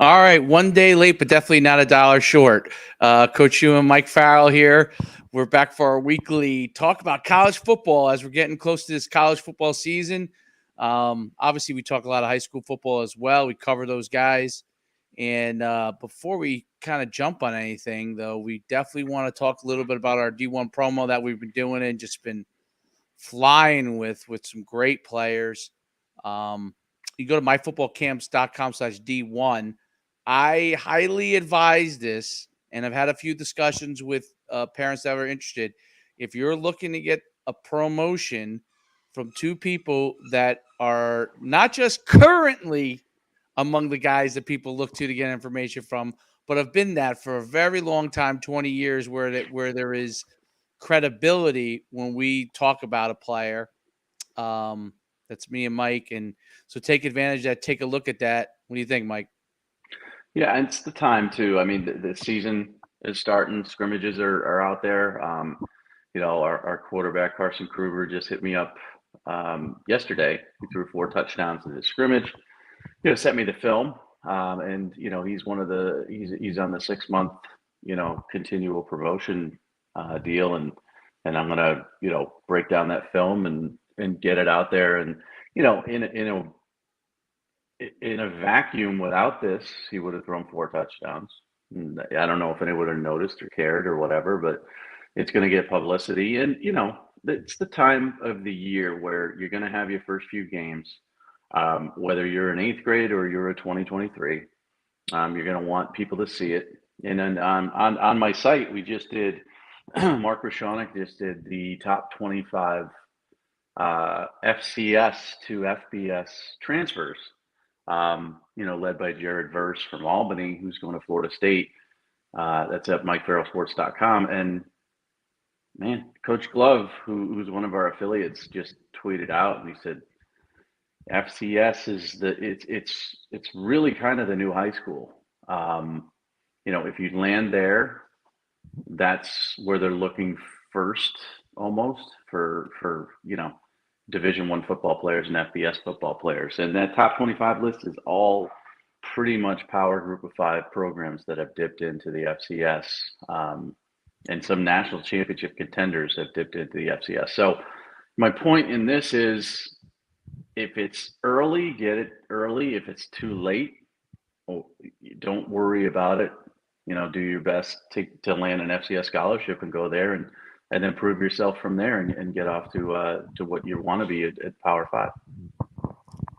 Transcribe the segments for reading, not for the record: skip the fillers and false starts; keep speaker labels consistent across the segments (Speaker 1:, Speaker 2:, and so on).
Speaker 1: All right, one day late, but definitely not a dollar short. Coach Schuman, Mike Farrell here. We're back for our weekly talk about college football as we're getting close to this college football season. Obviously, we talk a lot of high school football as well. We cover those guys. And before we kind of jump on anything, though, we definitely want to talk a little bit about our D1 promo that we've been doing and just been flying with some great players. You go to myfootballcamps.com/D1. I highly advise this, and I've had a few discussions with parents that are interested. If you're looking to get a promotion from two people that are not just currently among the guys that people look to get information from, but have been that for a very long time, 20 years, where there is credibility when we talk about a player. Um, that's me and Mike, and so take advantage of that. Take a look at that. What do you think, Mike?
Speaker 2: Yeah, and it's the time too. I mean, the season is starting. Scrimmages are out there. Our quarterback Carson Cruver just hit me up yesterday. He threw 4 touchdowns in the scrimmage. Sent me the film, and he's he's on the 6 month continual promotion deal, and I'm gonna break down that film and get it out there, and in a vacuum without this, he would have thrown 4 touchdowns. I don't know if anyone would have noticed or cared or whatever, but it's going to get publicity. And, it's the time of the year where you're going to have your first few games, whether you're in eighth grade or you're a 2023. You're going to want people to see it. And then on my site, we just did, Mark Rashonik just did the top 25 FCS to FBS transfers, led by Jared Verse from Albany, who's going to Florida State. That's at MikeFarrellSports.com. And man, Coach Glove, who's one of our affiliates, just tweeted out and he said, FCS is it's really kind of the new high school. If you land there, that's where they're looking first, almost for Division I football players and FBS football players. And that top 25 list is all pretty much power group of 5 programs that have dipped into the FCS. And some national championship contenders have dipped into the FCS. So my point in this is, if it's early, get it early. If it's too late, don't worry about it. Do your best to land an FCS scholarship and go there and then prove yourself from there and get off to what you want to be at Power 5.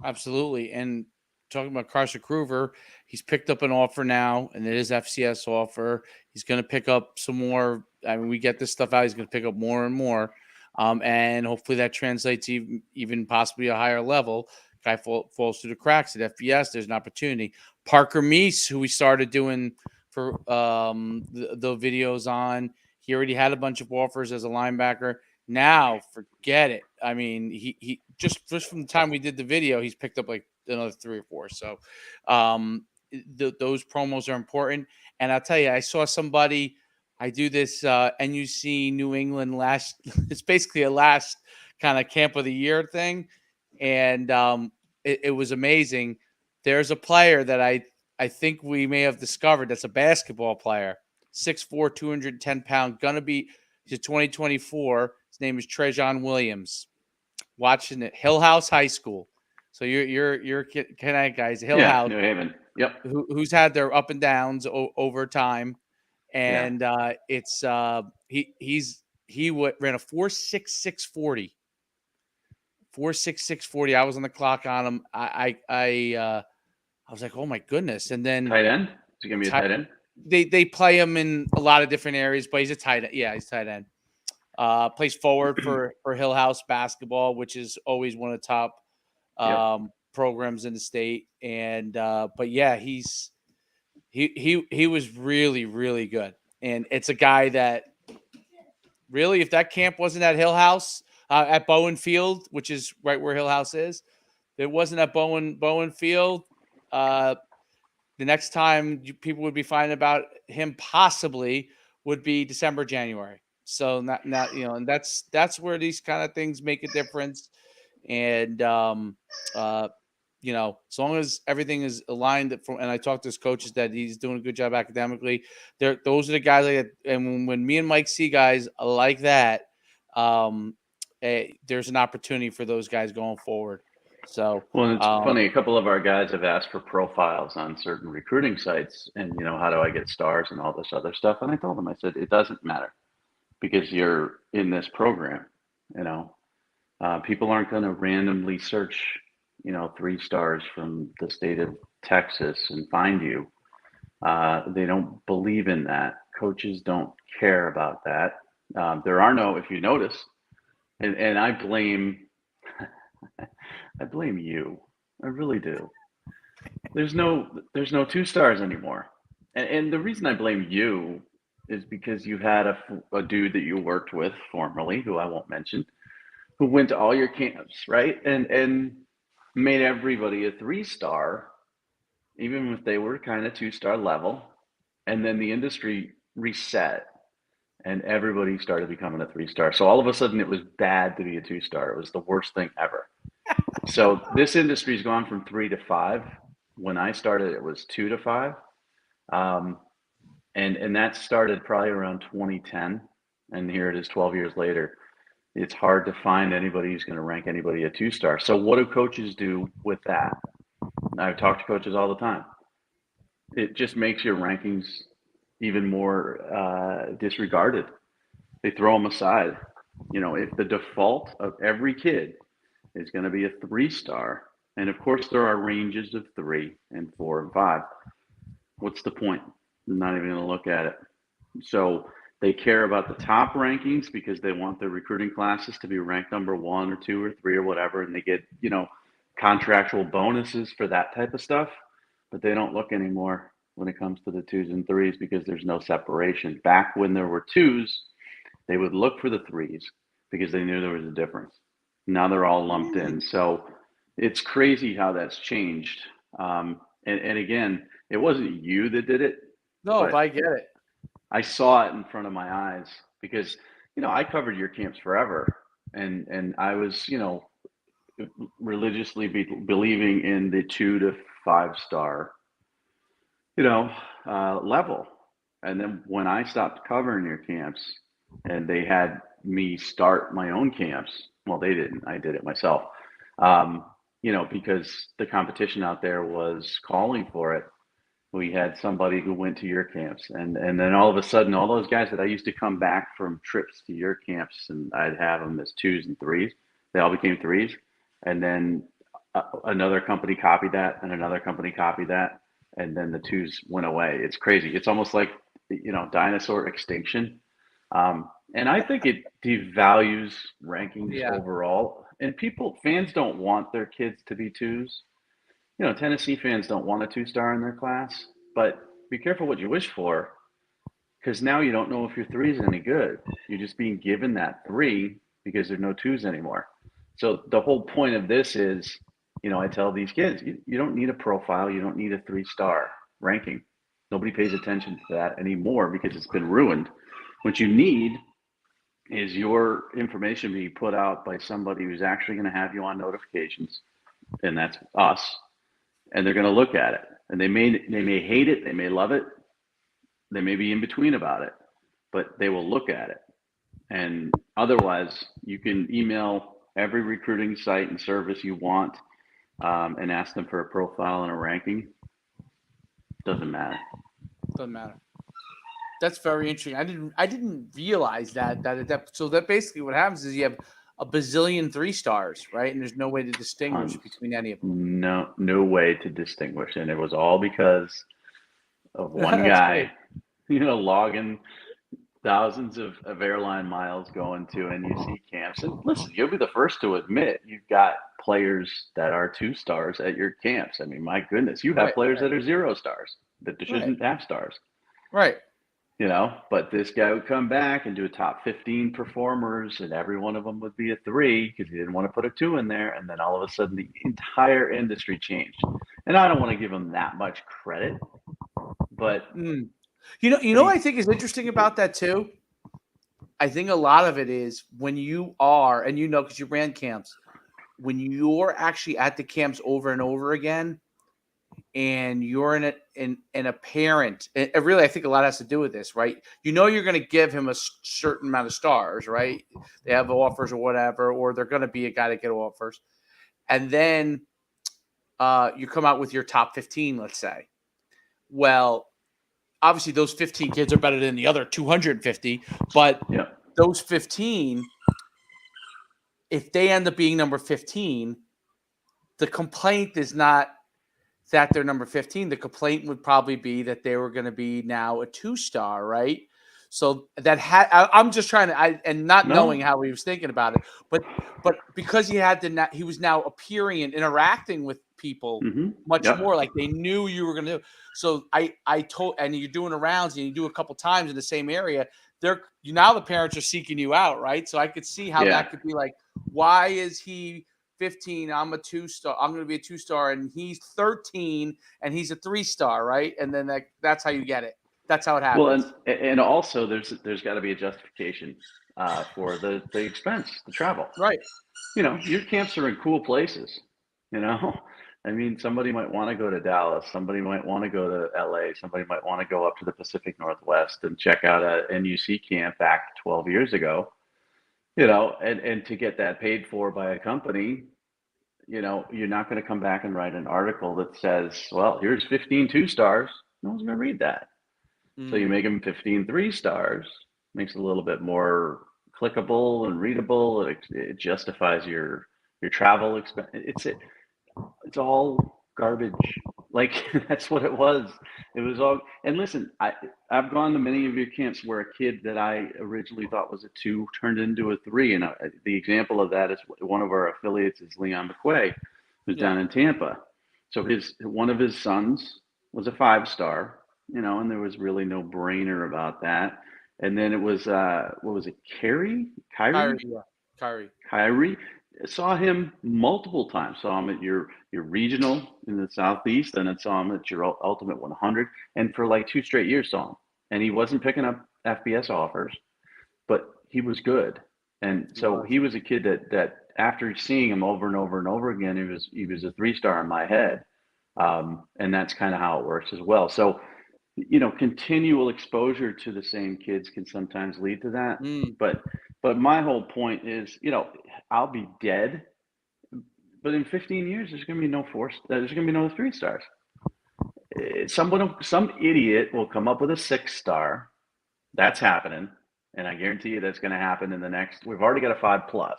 Speaker 1: Absolutely. And talking about Carson Cruver, he's picked up an offer now, and it is FCS offer. He's going to pick up some more. I mean, we get this stuff out. He's going to pick up more and more. And hopefully that translates even possibly a higher level. Guy falls through the cracks at FBS. There's an opportunity. Parker Meese, who we started doing for the videos on, he already had a bunch of offers as a linebacker. Now, forget it. I mean, he just from the time we did the video, he's picked up like another 3 or 4. So those promos are important. And I'll tell you, I saw somebody. I do this NUC New England last. It's basically a last kind of camp of the year thing, and it was amazing. There's a player that I think we may have discovered that's a basketball player, 6'4", 210-pound, gonna be. He's a 2024. His name is Trejon Williams. Watching it, Hill House High School. So you're Connecticut guys, Hill House,
Speaker 2: New Haven. Yep.
Speaker 1: Who's had their up and downs over time, and it's he ran a 4.6640. 4.6640. I was on the clock on him. I was like, oh my goodness. And then
Speaker 2: tight end. Is he gonna be a tight end?
Speaker 1: They play him in a lot of different areas, but he's a tight end. Yeah, he's tight end. Plays forward for Hill House basketball, which is always one of the top programs in the state. And but yeah, he was really, really good. And it's a guy that really, if that camp wasn't at Hill House, at Bowen Field, which is right where Hill House is, if it wasn't at Bowen Field, the next time people would be finding about him possibly would be December, January. So not and that's where these kind of things make a difference. And as long as everything is aligned and I talked to his coaches that he's doing a good job academically, those are the guys and when me and Mike see guys like that, there's an opportunity for those guys going forward. So,
Speaker 2: Well, it's funny. A couple of our guys have asked for profiles on certain recruiting sites, and how do I get stars and all this other stuff? And I told them, I said, it doesn't matter because you're in this program. People aren't going to randomly search, 3 stars from the state of Texas and find you. They don't believe in that. Coaches don't care about that. There are no, if you notice, and I blame you. I really do. There's no 2 stars anymore. And the reason I blame you is because you had a dude that you worked with formerly, who I won't mention, who went to all your camps, right? And made everybody a 3-star, even if they were kind of 2-star level. And then the industry reset and everybody started becoming a 3-star. So all of a sudden it was bad to be a 2-star. It was the worst thing ever. So this industry's gone from 3 to 5. When I started, it was 2 to 5. And that started probably around 2010. And here it is 12 years later. It's hard to find anybody who's going to rank anybody a 2-star. So what do coaches do with that? I've talked to coaches all the time. It just makes your rankings even more disregarded. They throw them aside. If the default of every kid is going to be a 3-star, and of course there are ranges of 3 and 4 and 5, what's the point? I'm not even going to look at it. So they care about the top rankings because they want their recruiting classes to be ranked number 1 or 2 or 3 or whatever, and they get contractual bonuses for that type of stuff. But they don't look anymore when it comes to the 2s and 3s because there's no separation. Back when there were 2s, they would look for the 3s because they knew there was a difference. Now they're all lumped in. So it's crazy how that's changed. And again, it wasn't you that did it.
Speaker 1: No, if I get it.
Speaker 2: I saw it in front of my eyes because, I covered your camps forever. And I was, religiously believing in the 2 to 5-star, level. And then when I stopped covering your camps and they had me start my own camps, well, they didn't. I did it myself. Because the competition out there was calling for it. We had somebody who went to your camps, and then all of a sudden, all those guys that I used to come back from trips to your camps, and I'd have them as 2s and 3s, they all became 3s. And then another company copied that, and another company copied that, and then the 2s went away. It's crazy. It's almost like dinosaur extinction. And I think it devalues rankings overall. And fans don't want their kids to be 2s. Tennessee fans don't want a 2-star in their class, but be careful what you wish for, because now you don't know if your 3 is any good. You're just being given that 3 because there are no 2s anymore. So the whole point of this is, I tell these kids, you don't need a profile. You don't need a 3-star ranking. Nobody pays attention to that anymore because it's been ruined. What you need is your information being put out by somebody who's actually going to have you on notifications, and that's us. And they're going to look at it, and they may hate it, they may love it, they may be in between about it, but they will look at it. And otherwise, you can email every recruiting site and service you want and ask them for a profile and a ranking. Doesn't matter.
Speaker 1: Doesn't matter. That's very interesting. I didn't realize that. So that basically what happens is you have a bazillion 3-stars, right? And there's no way to distinguish between any of them.
Speaker 2: No way to distinguish. And it was all because of one guy, logging thousands of airline miles going to NUC camps. And listen, you'll be the first to admit you've got players that are 2-stars at your camps. I mean, my goodness, you have players that are 0-stars that shouldn't have stars.
Speaker 1: Right.
Speaker 2: But this guy would come back and do a top 15 performers, and every one of them would be a 3 because he didn't want to put a 2 in there. And then all of a sudden, the entire industry changed. And I don't want to give him that much credit, but
Speaker 1: what I think is interesting about that too. I think a lot of it is when you are, and because you ran camps, when you're actually at the camps over and over again, and you're in a parent, and really, I think a lot has to do with this, right? You know, you're going to give him a certain amount of stars, right? They have offers or whatever, or they're going to be a guy to get offers, and then you come out with your top 15, let's say. Well, obviously, those 15 kids are better than the other 250, but those 15, if they end up being number 15, the complaint is not that they're number 15. The complaint would probably be that they were going to be now a 2-star, right? So that I'm just trying to, and not knowing how he was thinking about it, but because he was now appearing and interacting with people much more, like they knew you were going to do. So I told, and you're doing the rounds and you do a couple times in the same area. Now the parents are seeking you out, right? So I could see how that could be like, why is he 15? I'm a 2-star. I'm going to be a 2-star, and he's 13, and he's a 3-star, right? And then that's how you get it. That's how it happens.
Speaker 2: Well, and also there's got to be a justification for the expense, the travel.
Speaker 1: Right.
Speaker 2: You know, your camps are in cool places. You know, I mean, somebody might want to go to Dallas. Somebody might want to go to LA. Somebody might want to go up to the Pacific Northwest and check out a NUC camp back 12 years ago. You know, and to get that paid for by a company, you know, you're not going to come back and write an article that says, well, here's 15 2-stars. No one's going to read that. So you make them 15 3-stars, makes it a little bit more clickable and readable. It justifies your travel expense. It's all garbage. Like that's what it was. It was all. And listen, I've gone to many of your camps where a kid that I originally thought was a 2 turned into a 3. And the example of that is one of our affiliates is Leon McQuay, who's down in Tampa. So one of his sons was a 5-star. You know, and there was really no brainer about that. And then it was, what was it, Kyrie? Kyrie. Saw him multiple times. Saw him at your regional in the Southeast, and then saw him at your Ultimate 100. And for like 2 straight years saw him. And he wasn't picking up FBS offers, but he was good. And so he was a kid that after seeing him over and over and over again, he was a 3-star in my head. And that's kind of how it works as well. So, you know, continual exposure to the same kids can sometimes lead to that. But my whole point is, you know, I'll be dead, but in 15 years, there's going to be no 4. There's going to be no 3-stars. Some idiot will come up with a 6-star. That's happening, and I guarantee you that's going to happen in the next. We've already got a 5+,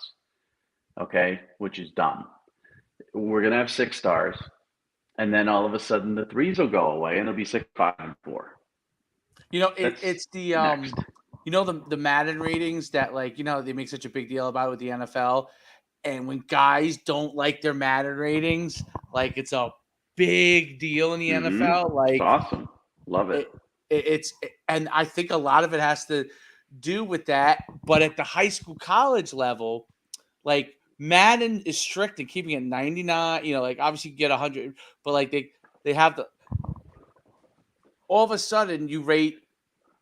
Speaker 2: okay, which is dumb. We're going to have 6-stars. And then all of a sudden the 3s will go away and it'll be 6, 5, and 4.
Speaker 1: You know, it's the you know, the Madden ratings that, like, you know, they make such a big deal about it with the NFL. And when guys don't like their Madden ratings, like it's a big deal in the NFL. Like
Speaker 2: it's awesome. Love it.
Speaker 1: And I think a lot of it has to do with that. But at the high school, college level, like Madden is strict in keeping it 99. You know, like obviously you get 100, but like they have the. All of a sudden, you rate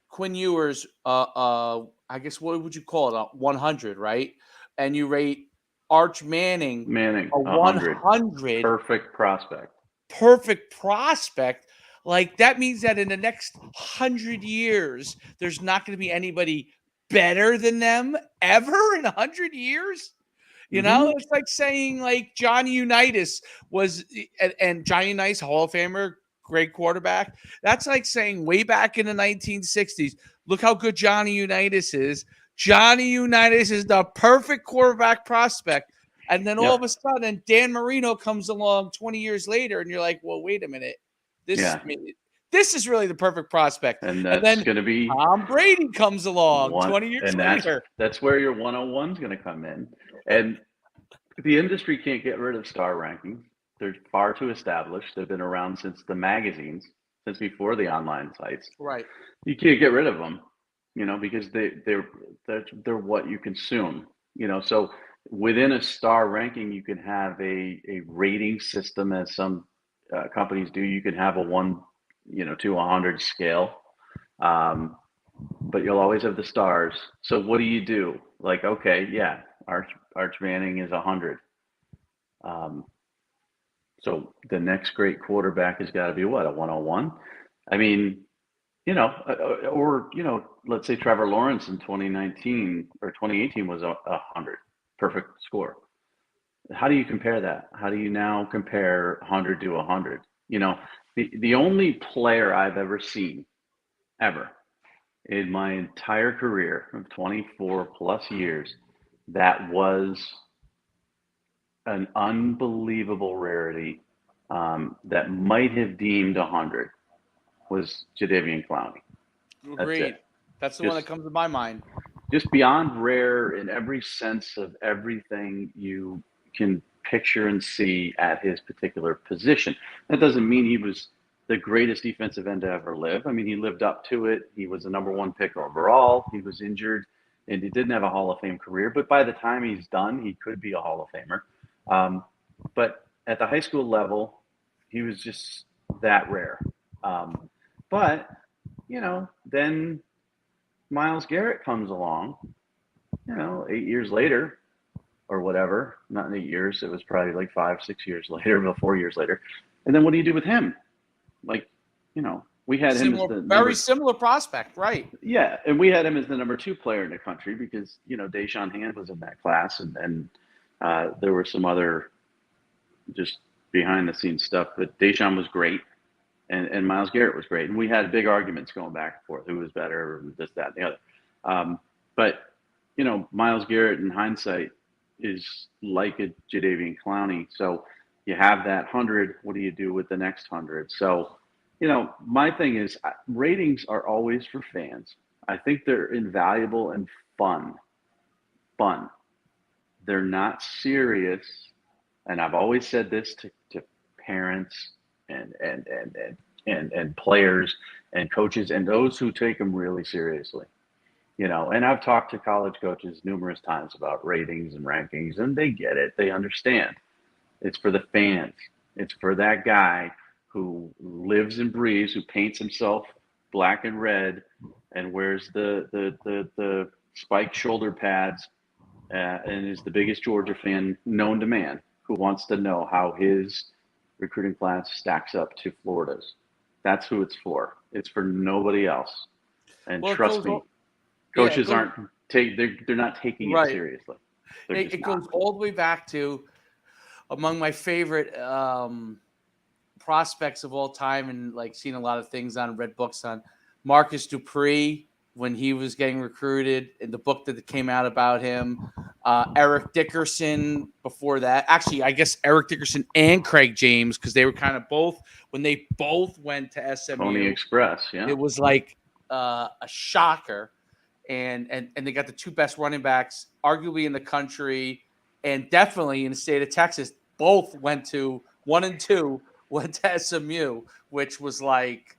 Speaker 1: Quinn Ewers. I guess what would you call it? 100, right? And you rate Arch Manning a 100.
Speaker 2: Perfect prospect.
Speaker 1: Like that means that in the next 100 years, there's not going to be anybody better than them ever in 100 years. You know, it's like saying like Johnny Unitas was, and Johnny Unitas, Hall of Famer, great quarterback. That's like saying way back in the 1960s, look how good Johnny Unitas is. Johnny Unitas is the perfect quarterback prospect. And then all of a sudden, Dan Marino comes along 20 years later, and you're like, well, wait a minute. This is really the perfect prospect.
Speaker 2: And then going to be
Speaker 1: Tom Brady comes along 20 years later.
Speaker 2: That's where your 101 is going to come in. And the industry can't get rid of star rankings. They're far too established. They've been around since the magazines, since before the online sites.
Speaker 1: Right.
Speaker 2: You can't get rid of them, you know, because they're what you consume, you know. So within a star ranking, you can have a rating system, as some companies do. You can have a 1, you know, to 100 scale, but you'll always have the stars. So what do you do? Like, okay, yeah, Arch Manning is 100. So the next great quarterback has got to be what, a 101? I mean, or let's say Trevor Lawrence in 2019 or 2018 was a 100, perfect score. How do you compare that? How do you now compare 100 to 100? The only player I've ever seen ever in my entire career of 24 plus years that was an unbelievable rarity, that might have deemed 100 was Jadeveon Clowney. That's
Speaker 1: Agreed.
Speaker 2: it.
Speaker 1: That's the one that
Speaker 2: Just
Speaker 1: comes to my mind.
Speaker 2: just beyond rare in every sense of everything you can picture and see at his particular position. That doesn't mean he was the greatest defensive end to ever live. I mean, he lived up to it. He was a number one pick overall. He was injured and he didn't have a Hall of Fame career. But by the time he's done, he could be a Hall of Famer. But at the high school level, he was just that rare. But, then Myles Garrett comes along, 8 years later or whatever, not in 8 years. It was probably like 5, 6 years later, about 4 years later. And then what do you do with him? Like, we had him as the
Speaker 1: very similar prospect, right?
Speaker 2: Yeah. And we had him as the number 2 player in the country because, Deshaun Hand was in that class and there were some other just behind the scenes stuff, but Deshaun was great. And Myles Garrett was great. And we had big arguments going back and forth. Who was better, this, that, and the other. But, Myles Garrett in hindsight is like a Jadeveon Clowney. So you have that 100. What do you do with the next 100? So, my thing is ratings are always for fans. I think they're invaluable and fun. They're not serious. And I've always said this to parents and players and coaches and those who take them really seriously. And I've talked to college coaches numerous times about ratings and rankings, and they get it. They understand. It's for the fans. It's for that guy who lives and breathes, who paints himself black and red and wears the spiked shoulder pads, and is the biggest Georgia fan known to man, who wants to know how his recruiting class stacks up to Florida's. That's who it's for. It's for nobody else. And trust me, coaches they're not taking it seriously.
Speaker 1: It goes all the way back to among my favorite prospects of all time, and like seen a lot of things on, read books on Marcus Dupree when he was getting recruited, and the book that came out about him. Eric Dickerson before that. Actually, I guess Eric Dickerson and Craig James, because they were kind of both, when they both went to SMU.
Speaker 2: Pony Express, yeah.
Speaker 1: It was like a shocker. And they got the 2 best running backs, arguably in the country, and definitely in the state of Texas. Both went to 1 and 2 went to SMU, which was like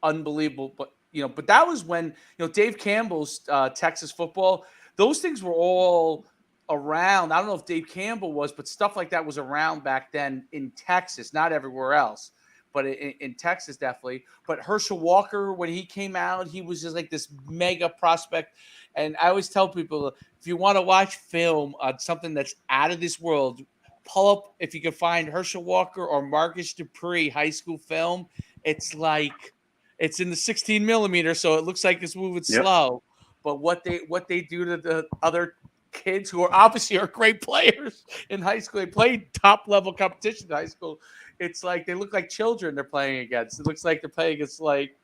Speaker 1: unbelievable. But that was when Dave Campbell's Texas football. Those things were all around. I don't know if Dave Campbell was, but stuff like that was around back then in Texas, not everywhere else. But in Texas, definitely. But Herschel Walker, when he came out, he was just like this mega prospect. And I always tell people, if you want to watch film on something that's out of this world, pull up, if you can find Herschel Walker or Marcus Dupree high school film. It's like, it's in the 16 millimeter, so it looks like it's moving slow. But what they do to the other kids who are obviously great players in high school, they played top level competition in high school. It's like they look like children they're playing against. It looks like they're playing against, like,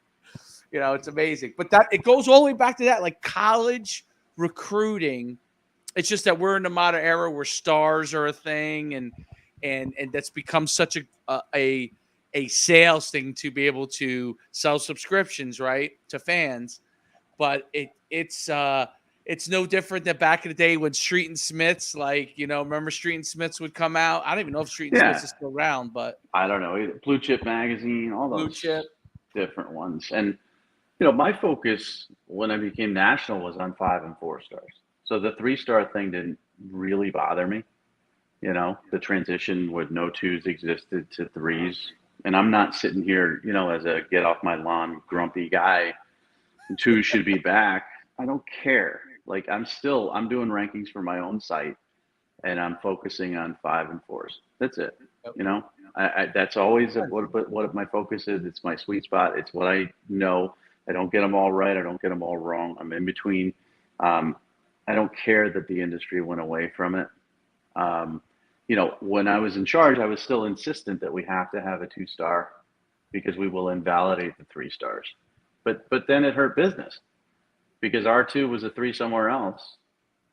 Speaker 1: it's amazing. But that it goes all the way back to that, like college recruiting. It's just that we're in the modern era where stars are a thing, and that's become such a sales thing to be able to sell subscriptions, right, to fans. But it's no different than back in the day when Street and Smiths, like, remember Street and Smiths would come out. I don't even know if Street and Smiths is still around, but
Speaker 2: I don't know either. Blue Chip Magazine, all those
Speaker 1: Blue Chip,
Speaker 2: different ones. And my focus when I became national was on 5 and 4 stars. So the 3-star thing didn't really bother me. The transition with no 2s existed to 3s. And I'm not sitting here, as a get off my lawn grumpy guy. 2s should be back. I don't care. Like, I'm doing rankings for my own site. and I'm focusing on 5 and 4s. That's it.
Speaker 1: Yep.
Speaker 2: You know, that's always what my focus is. It's my sweet spot. It's what I know. I don't get them all right. I don't get them all wrong. I'm in between. Um, I don't care that the industry went away from it. Um, when I was in charge, I was still insistent that we have to have a 2-star because we will invalidate the 3 stars. But then it hurt business because R2 was a 3 somewhere else,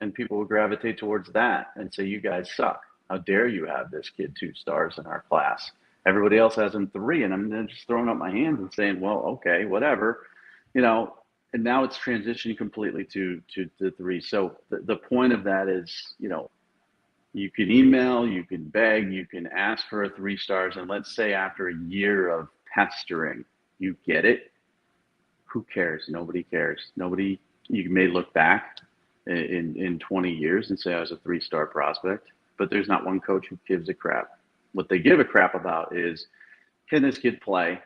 Speaker 2: and people would gravitate towards that and say, "You guys suck. How dare you have this kid 2 stars in our class? Everybody else has him 3," and I'm then just throwing up my hands and saying, "Well, okay, whatever," you know. And now it's transitioned completely to the 3. So the point of that is, you can email, you can beg, you can ask for a 3 stars, and let's say after a year of pestering, you get it. Who cares? Nobody cares. Nobody. You may look back in 20 years and say I was a 3-star prospect, but there's not one coach who gives a crap. What they give a crap about is, can this kid play?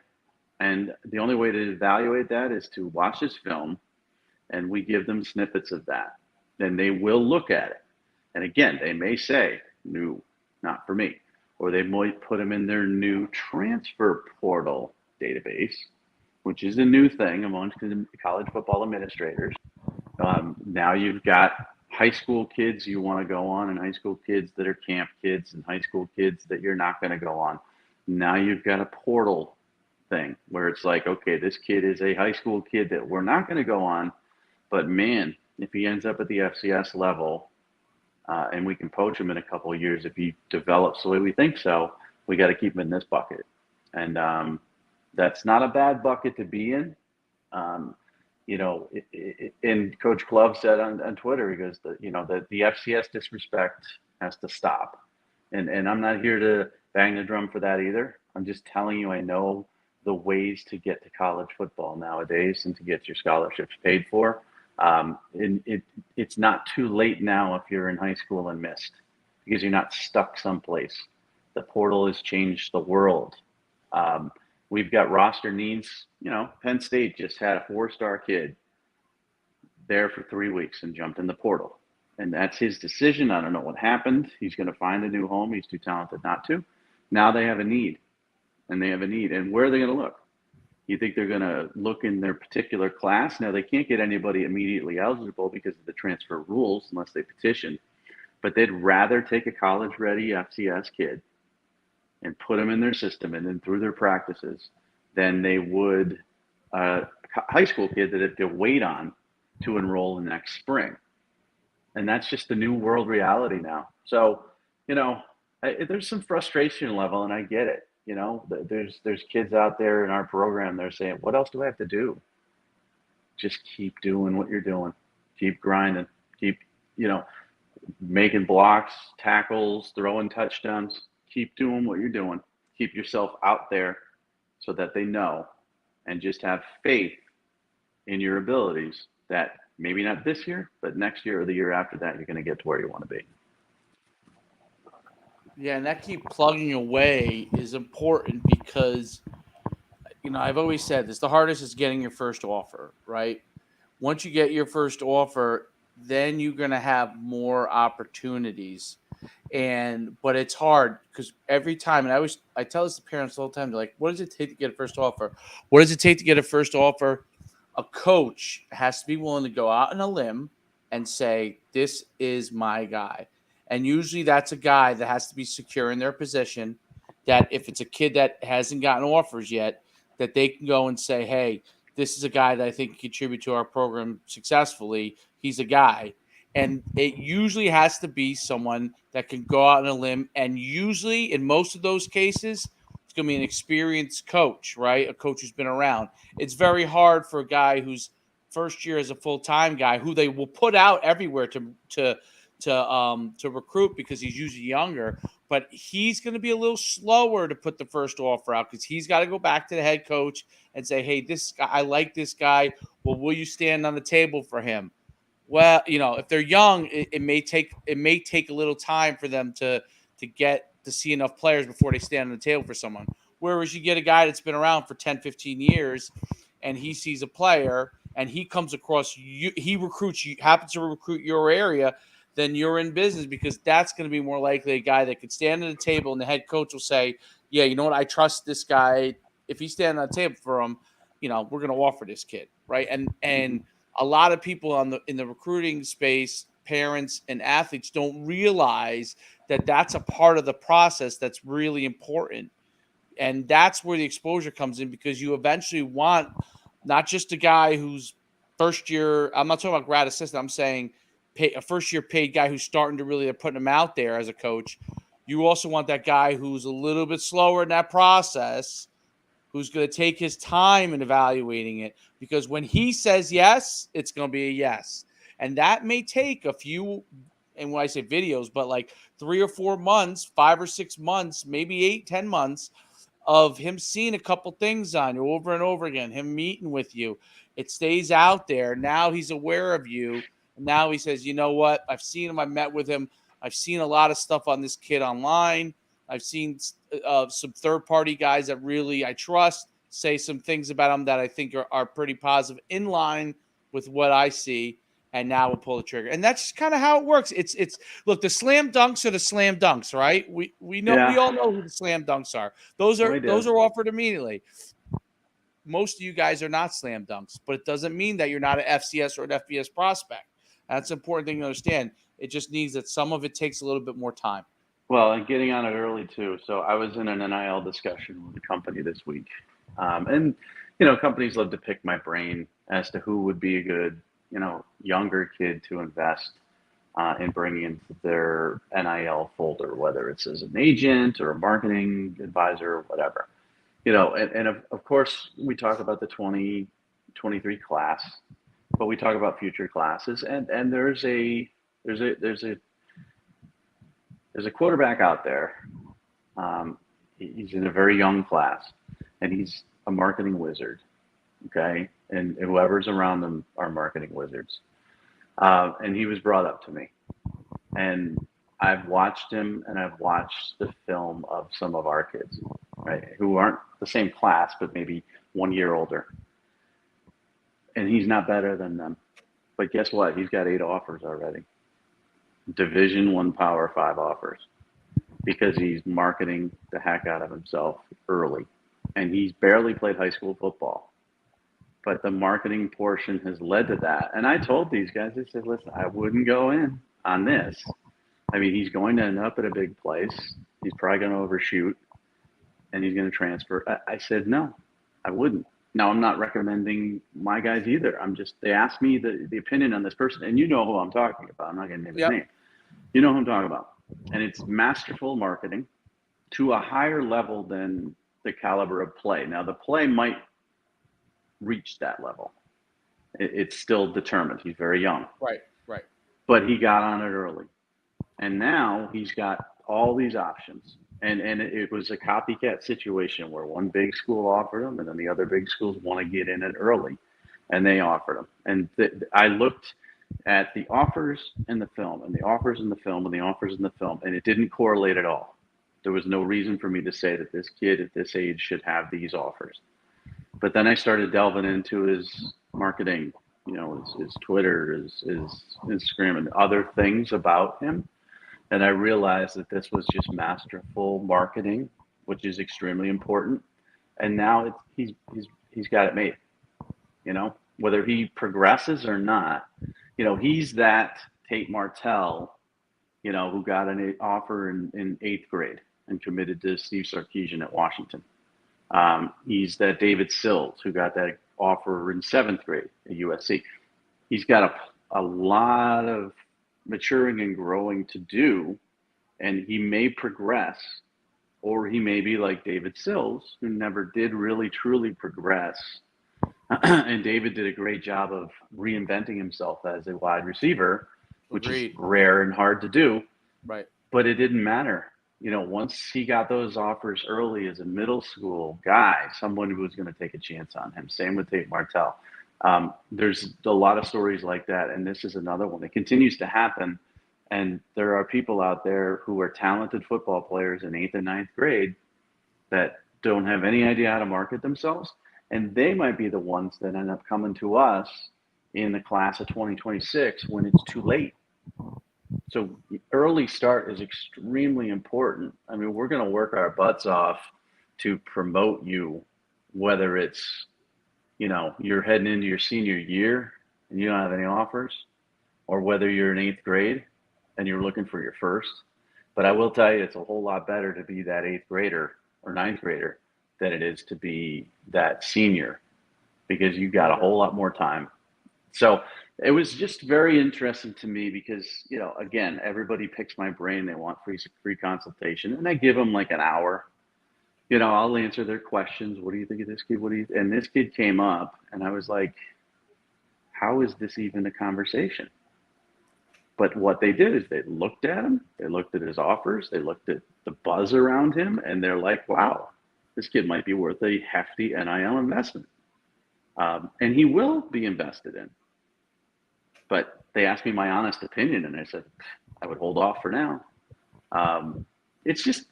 Speaker 2: And the only way to evaluate that is to watch his film, and we give them snippets of that. Then they will look at it. And again, they may say, no, not for me. Or they might put him in their new transfer portal database, which is a new thing amongst college football administrators. Now you've got high school kids you want to go on, and high school kids that are camp kids, and high school kids that you're not going to go on. Now you've got a portal thing where it's like, okay, this kid is a high school kid that we're not going to go on, but man, if he ends up at the FCS level, and we can poach him in a couple of years, if he develops the way we think so, we got to keep him in this bucket. And that's not a bad bucket to be in. And Coach Glove said on Twitter, he goes, the FCS disrespect has to stop. And I'm not here to bang the drum for that either. I'm just telling you, I know the ways to get to college football nowadays and to get your scholarships paid for. It's not too late now if you're in high school and missed, because you're not stuck someplace. The portal has changed the world. We've got roster needs. Penn State just had a 4-star kid there for 3 weeks and jumped in the portal. And that's his decision. I don't know what happened. He's going to find a new home. He's too talented not to. Now they have a need. And where are they going to look? You think they're going to look in their particular class? Now, they can't get anybody immediately eligible because of the transfer rules unless they petition. But they'd rather take a college-ready FCS kid and put them in their system and then through their practices than they would a high school kid that have to wait on to enroll in next spring. And that's just the new world reality now. So, there's some frustration level, and I get it. There's kids out there in our program, they're saying, what else do I have to do? Just keep doing what you're doing. Keep grinding. Keep, making blocks, tackles, throwing touchdowns. Keep doing what you're doing. Keep yourself out there so that they know, and just have faith in your abilities that maybe not this year, but next year or the year after that, you're going to get to where you want to be.
Speaker 1: Yeah, and that keep plugging away is important because, I've always said this, the hardest is getting your first offer, right? Once you get your first offer, then you're going to have more opportunities. But it's hard because every time, and I tell this to parents all the time, they're like, what does it take to get a first offer? What does it take to get a first offer? A coach has to be willing to go out on a limb and say, this is my guy. And usually that's a guy that has to be secure in their position, that if it's a kid that hasn't gotten offers yet, that they can go and say, hey, this is a guy that I think can contribute to our program successfully. He's a guy. And it usually has to be someone that can go out on a limb. And usually, in most of those cases, it's going to be an experienced coach, right? A coach who's been around. It's very hard for a guy who's first year as a full-time guy, who they will put out everywhere to recruit because he's usually younger, but he's going to be a little slower to put the first offer out because he's got to go back to the head coach and say, hey, this guy, I like this guy. Well, will you stand on the table for him? Well, if they're young, it may take a little time for them to get to see enough players before they stand on the table for someone. Whereas you get a guy that's been around for 10, 15 years and he sees a player and he comes across you, he recruits you, happens to recruit your area, then you're in business, because that's going to be more likely a guy that could stand at a table and the head coach will say, yeah, you know what, I trust this guy. If he's standing on the table for him, we're going to offer this kid, right? And a lot of people in the recruiting space, parents and athletes, don't realize that that's a part of the process that's really important. And that's where the exposure comes in, because you eventually want not just a guy who's first year. I'm not talking about grad assistant. I'm saying a first year paid guy who's starting to really, they're putting him out there as a coach. You also want that guy who's a little bit slower in that process, who's going to take his time in evaluating it, because when he says yes, it's going to be a yes. And that may take a few, and when I say videos, but like 3 or 4 months, 5 or 6 months, maybe 8, 10 months of him seeing a couple things on you over and over again, him meeting with you. It stays out there. Now he's aware of you. And now he says, you know what? I've seen him. I met with him. I've seen a lot of stuff on this kid online. I've seen some third-party guys that really I trust say some things about him that I think are pretty positive, in line with what I see. And now we'll pull the trigger. And that's just kind of how it works. It's look, the slam dunks are the slam dunks, right? We all know who the slam dunks are. Those are offered immediately. Most of you guys are not slam dunks, but it doesn't mean that you're not an FCS or an FBS prospect. That's an important thing to understand. It just means that some of it takes a little bit more time.
Speaker 2: Well, and getting on it early too. So I was in an NIL discussion with a company this week, and companies love to pick my brain as to who would be a good younger kid to invest in bringing into their NIL folder, whether it's as an agent or a marketing advisor or whatever. And of course we talk about the 2023 class, but we talk about future classes, and there's a quarterback out there. He's in a very young class, and he's a marketing wizard. Okay, and whoever's around them are marketing wizards. And he was brought up to me, and I've watched him, and I've watched the film of some of our kids, right, who aren't the same class, but maybe 1 year older. And he's not better than them. But guess what? He's got 8 offers already. Division I Power 5 offers, because he's marketing the heck out of himself early. And he's barely played high school football. But the marketing portion has led to that. And I told these guys, I said, listen, I wouldn't go in on this. I mean, he's going to end up at a big place. He's probably going to overshoot, and he's going to transfer. I said, no, I wouldn't. Now, I'm not recommending my guys either. They asked me the opinion on this person, and you know who I'm talking about. I'm not going to name his name. You know who I'm talking about. And it's masterful marketing to a higher level than the caliber of play. Now, the play might reach that level. It's still determined. He's very young.
Speaker 1: Right.
Speaker 2: But he got on it early. And now he's got all these options. And it was a copycat situation where one big school offered him, and then the other big schools want to get in it early, and they offered him. And I looked at the offers in the film, and the offers in the film, and the offers in the film, and it didn't correlate at all. There was no reason for me to say that this kid at this age should have these offers. But then I started delving into his marketing, his Twitter, his Instagram, and other things about him. And I realized that this was just masterful marketing, which is extremely important. And now he's got it made. Whether he progresses or not, he's that Tate Martell, who got an offer in 8th grade and committed to Steve Sarkisian at Washington. He's that David Sills, who got that offer in 7th grade at USC. He's got a lot of maturing and growing to do, and he may progress, or he may be like David Sills, who never did really truly progress. And David did a great job of reinventing himself as a wide receiver, which is rare and hard to do.
Speaker 1: Right.
Speaker 2: But it didn't matter. Once he got those offers early as a middle school guy, someone who was going to take a chance on him. Same with Tate Martell. There's a lot of stories like that, and this is another one. It continues to happen, and there are people out there who are talented football players in 8th and 9th grade that don't have any idea how to market themselves, and they might be the ones that end up coming to us in the class of 2026 when it's too late. So the early start is extremely important. I mean, we're going to work our butts off to promote you, whether it's, you're heading into your senior year and you don't have any offers, or whether you're in 8th grade and you're looking for your first. But I will tell you, it's a whole lot better to be that 8th grader or 9th grader than it is to be that senior, because you got a whole lot more time. So it was just very interesting to me because, again, everybody picks my brain. They want free consultation, and I give them like an hour. I'll answer their questions. What do you think of this kid? And this kid came up, and I was like, how is this even a conversation? But what they did is they looked at him, they looked at his offers, they looked at the buzz around him, and they're like, wow, this kid might be worth a hefty NIL investment. And he will be invested in. But they asked me my honest opinion, and I said, I would hold off for now. It's just,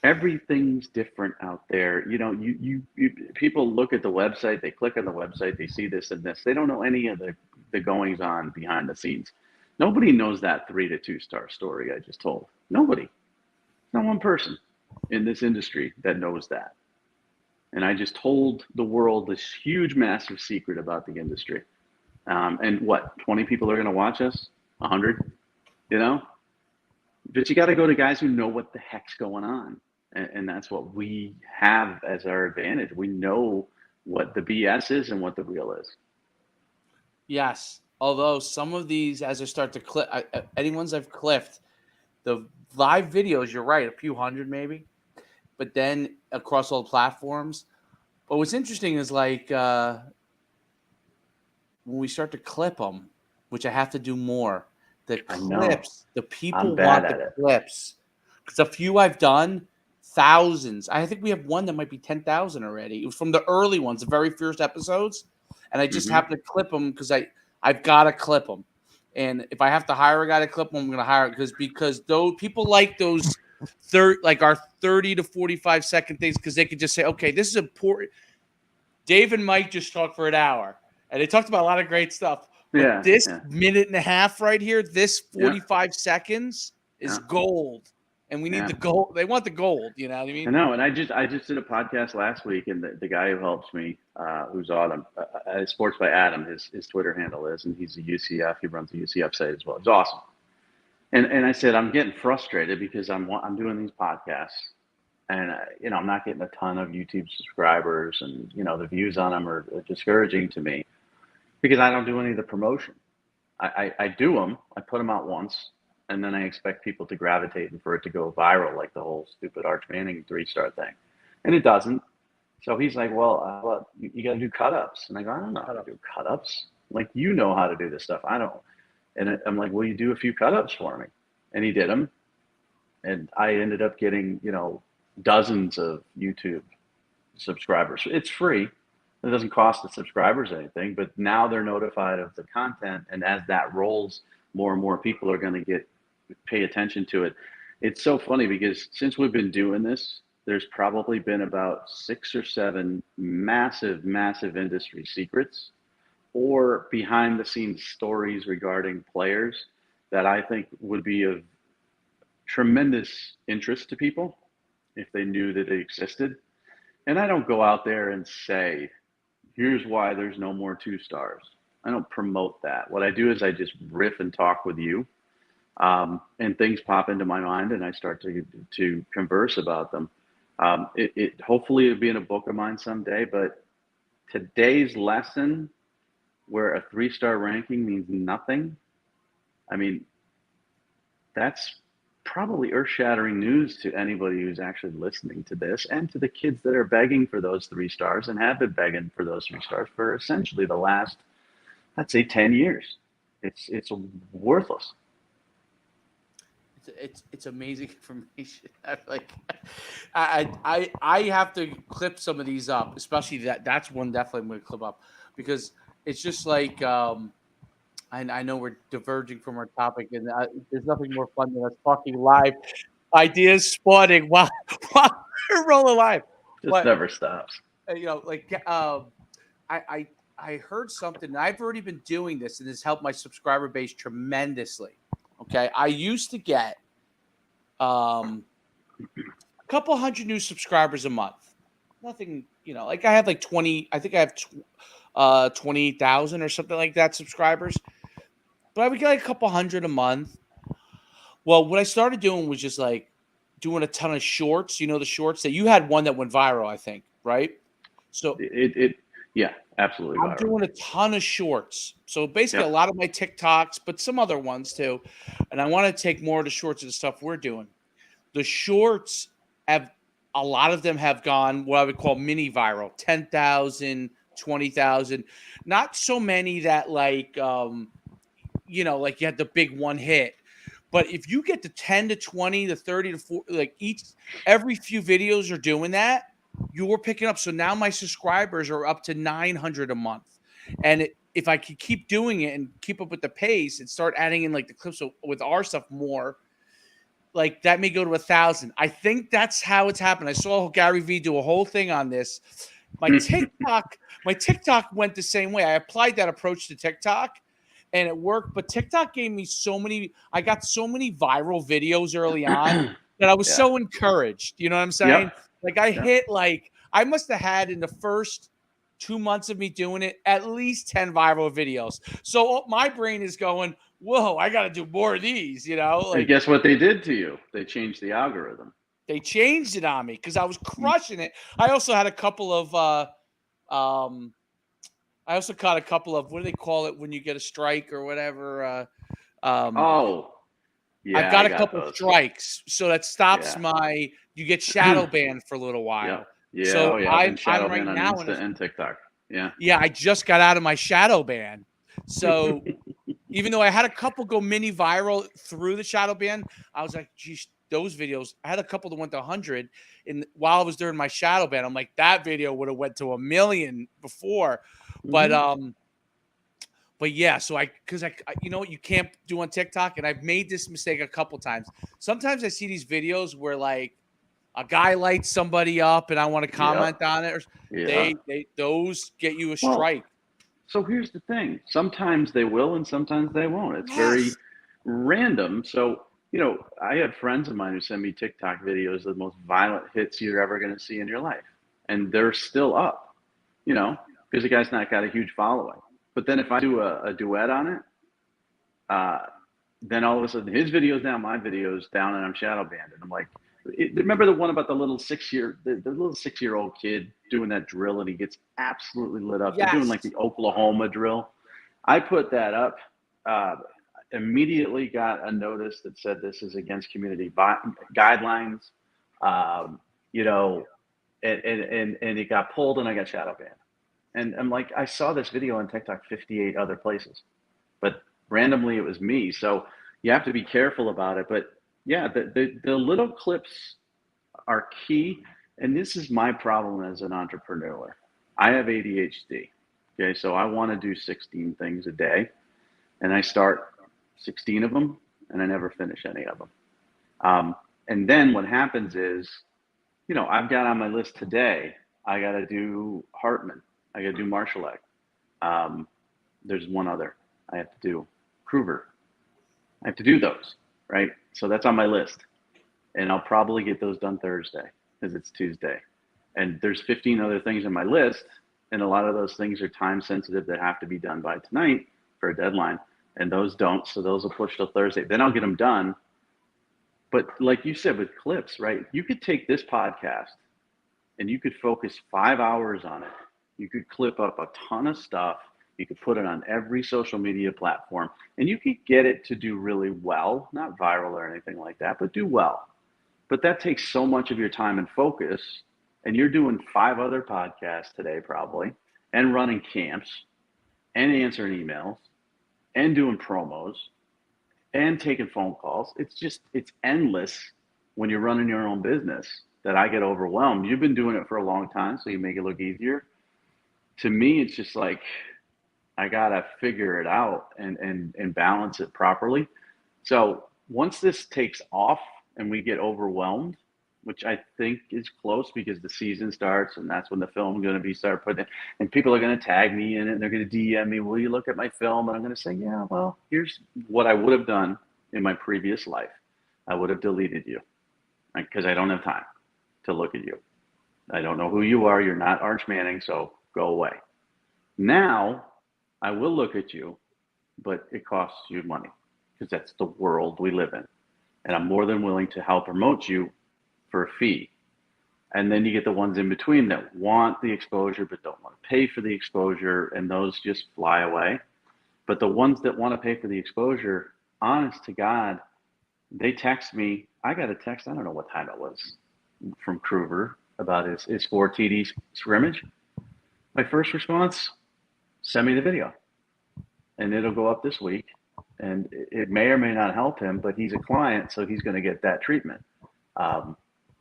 Speaker 2: everything's different out there. You people look at the website, they click on the website, they see this and this. They don't know any of the goings on behind the scenes. Nobody knows that 3 to 2-star story I just told. Nobody. Not one person in this industry that knows that. And I just told the world this huge, massive secret about the industry. And what, 20 people are going to watch us? 100? But you got to go to guys who know what the heck's going on. And that's what we have as our advantage. We know what the BS is and what the real is.
Speaker 1: Yes. Although some of these, as I start to clip, any ones I've clipped, the live videos, you're right, a few hundred maybe. But then across all platforms. But what's interesting is like when we start to clip them, which I have to do more, the clips, the people want the clips. Because a few I've done, thousands. I think we have one that might be 10,000 already. It was from the early ones, the very first episodes. And I just happen to clip them because I've got to clip them. And if I have to hire a guy to clip them, I'm going to hire it because those people like those our 30 to 45 second things, because they could just say, okay, this is important. Dave and Mike just talked for an hour, and they talked about a lot of great stuff. But this minute and a half right here, this 45 seconds is gold. And we need the gold. They want the gold. You know what I mean?
Speaker 2: I know. And I just did a podcast last week, and the guy who helps me, who's Autumn, Sports by Adam, his Twitter handle is, and he's a UCF. He runs the UCF site as well. It's awesome. And I said, I'm getting frustrated because I'm doing these podcasts, and I'm not getting a ton of YouTube subscribers, and the views on them are discouraging to me because I don't do any of the promotion. I do them. I put them out once. And then I expect people to gravitate and for it to go viral, like the whole stupid Arch Manning 3-star thing. And it doesn't. So he's like, well, you got to do cut-ups. And I go, I don't know how to do cut-ups. Like, you know how to do this stuff. I don't. And I'm like, will you do a few cut-ups for me? And he did them. And I ended up getting, dozens of YouTube subscribers. It's free. It doesn't cost the subscribers anything. But now they're notified of the content. And as that rolls, more and more people are going to pay attention to it. It's so funny because since we've been doing this, there's probably been about 6 or 7 massive industry secrets or behind the scenes stories regarding players that I think would be of tremendous interest to people if they knew that it existed. And I don't go out there and say, here's why there's no more 2-stars. I don't promote that. What I do is I just riff and talk with you. And things pop into my mind and I start to converse about them. Hopefully it'll be in a book of mine someday, but today's lesson where a 3-star ranking means nothing. I mean, that's probably earth-shattering news to anybody who's actually listening to this and to the kids that are begging for those 3 stars and have been begging for those 3 stars for essentially the last, I'd say 10 years. It's worthless.
Speaker 1: It's amazing information. I have to clip some of these up, especially that's one definitely I'm going to clip up because it's just like I know we're diverging from our topic, and there's nothing more fun than us talking live, ideas spawning while we're rolling live.
Speaker 2: Just never stops.
Speaker 1: I heard something. And I've already been doing this, and it's helped my subscriber base tremendously. Okay. I used to get a couple hundred new subscribers a month. Nothing, like I have like 20, I think I have 28,000 or something like that subscribers, but I would get like a couple hundred a month. Well, what I started doing was just like doing a ton of shorts, the shorts that you had, one that went viral, I think, right? So
Speaker 2: Yeah, absolutely
Speaker 1: I'm
Speaker 2: viral.
Speaker 1: doing a ton of shorts. So basically, a
Speaker 2: Yep.
Speaker 1: lot of my TikToks, but some other ones too. And I want to take more of the shorts of the stuff we're doing. The shorts have, a lot of them have gone what I would call mini viral, 10,000, 20,000. Not so many that like, like you had the big one hit. But if you get to 10 to 20 to 30 to 40, like every few videos are doing that, you're picking up. So now my subscribers are up to 900 a month. And if I could keep doing it and keep up with the pace and start adding in like the clips with our stuff more, like that may go to 1,000. I think that's how it's happened. I saw Gary Vee do a whole thing on this. My TikTok went the same way. I applied that approach to TikTok and it worked, but TikTok gave me I got so many viral videos early on that I was
Speaker 2: Yeah.
Speaker 1: so encouraged. You know what I'm saying?
Speaker 2: Yep.
Speaker 1: Like I
Speaker 2: Yep.
Speaker 1: hit I must have had in the first 2 months of me doing it at least 10 viral videos. So my brain is going, whoa, I got to do more of these,
Speaker 2: And guess what they did to you? They changed the algorithm.
Speaker 1: they changed it on me because I was crushing it. I also had a couple of I also caught a couple of, what do they call it when you get a strike or whatever?
Speaker 2: Oh,
Speaker 1: I've
Speaker 2: yeah,
Speaker 1: got
Speaker 2: I
Speaker 1: a
Speaker 2: got
Speaker 1: couple
Speaker 2: those.
Speaker 1: strikes, so that stops
Speaker 2: Yeah.
Speaker 1: you get shadow banned for a little
Speaker 2: Yep.
Speaker 1: while.
Speaker 2: Yeah. Oh,
Speaker 1: So
Speaker 2: yeah. I've been
Speaker 1: I'm
Speaker 2: shadow
Speaker 1: right
Speaker 2: banned on
Speaker 1: now
Speaker 2: Insta and TikTok. Yeah.
Speaker 1: yeah, I just got out of my shadow ban. So even though I had a couple go mini viral through the shadow ban, I was like, geez, those videos. I had a couple that went to 100, and while I was during my shadow ban, I'm like, that video would have went to 1 million before. But
Speaker 2: Mm-hmm.
Speaker 1: but yeah, so because you know what you can't do on TikTok, and I've made this mistake a couple times. Sometimes I see these videos where like a guy lights somebody up, and I want to
Speaker 2: Yep.
Speaker 1: comment on it. Or
Speaker 2: Yeah.
Speaker 1: those get you a
Speaker 2: Well,
Speaker 1: strike.
Speaker 2: so here's the thing. Sometimes they will and sometimes they won't. It's very
Speaker 1: Yes.
Speaker 2: random. So, I have friends of mine who send me TikTok videos of the most violent hits you're ever going to see in your life. And they're still up, because the guy's not got a huge following. But then if I do a duet on it, uh, then all of a sudden his video's down, my video's down, and I'm shadow banned. And I'm like, remember the one about the little the little 6-year-old kid doing that drill and he gets absolutely lit up. They're doing
Speaker 1: Yes.
Speaker 2: like the Oklahoma drill. I put that up. Uh, Immediately got a notice that said this is against community guidelines. Um, you know, and it got pulled and I got shadow banned. And I'm like, I saw this video on TikTok 58 other places, but randomly it was me. So you have to be careful about it. But yeah, the little clips are key. And this is my problem as an entrepreneur. I have ADHD. Okay, so I want to do 16 things a day, and I start 16 of them, and I never finish any of them. And then what happens is, I've got on my list today, I got to do Hartman, I got to do Marshallek. Um, there's one other I have to do, Cruver. I have to do those, right? So that's on my list, and I'll probably get those done Thursday because it's Tuesday. And there's 15 other things on my list, and a lot of those things are time sensitive that have to be done by tonight for a deadline, and those don't. So those will push till Thursday. Then I'll get them done. But like you said with clips, right? You could take this podcast and you could focus 5 hours on it. You could clip up a ton of stuff. You could put it on every social media platform, and you could get it to do really well, not viral or anything like that, but do well. But that takes so much of your time and focus. And you're doing 5 other podcasts today, probably, and running camps, and answering emails, and doing promos, and taking phone calls. It's endless when you're running your own business that I get overwhelmed. You've been doing it for a long time, so you make it look easier. To me, it's just like I gotta figure it out and balance it properly. So once this takes off and we get overwhelmed, which I think is close because the season starts and that's when the film is going to be start putting, and people are going to tag me in it and they're going to DM me, will you look at my film? And I'm going to say, yeah, well, here's what I would have done in my previous life, I would have deleted you because I don't have time to look at you. I don't know who you are. You're not Arch Manning, so go away. Now I will look at you, but it costs you money because that's the world we live in. And I'm more than willing to help promote you for a fee. And then you get the ones in between that want the exposure but don't want to pay for the exposure, and those just fly away. But the ones that want to pay for the exposure, honest to God, they text me. I got a text, I don't know what time it was, from Cruver about his 4 TD scrimmage. My first response, send me the video. And it'll go up this week. And it may or may not help him, but he's a client, so he's going to get that treatment.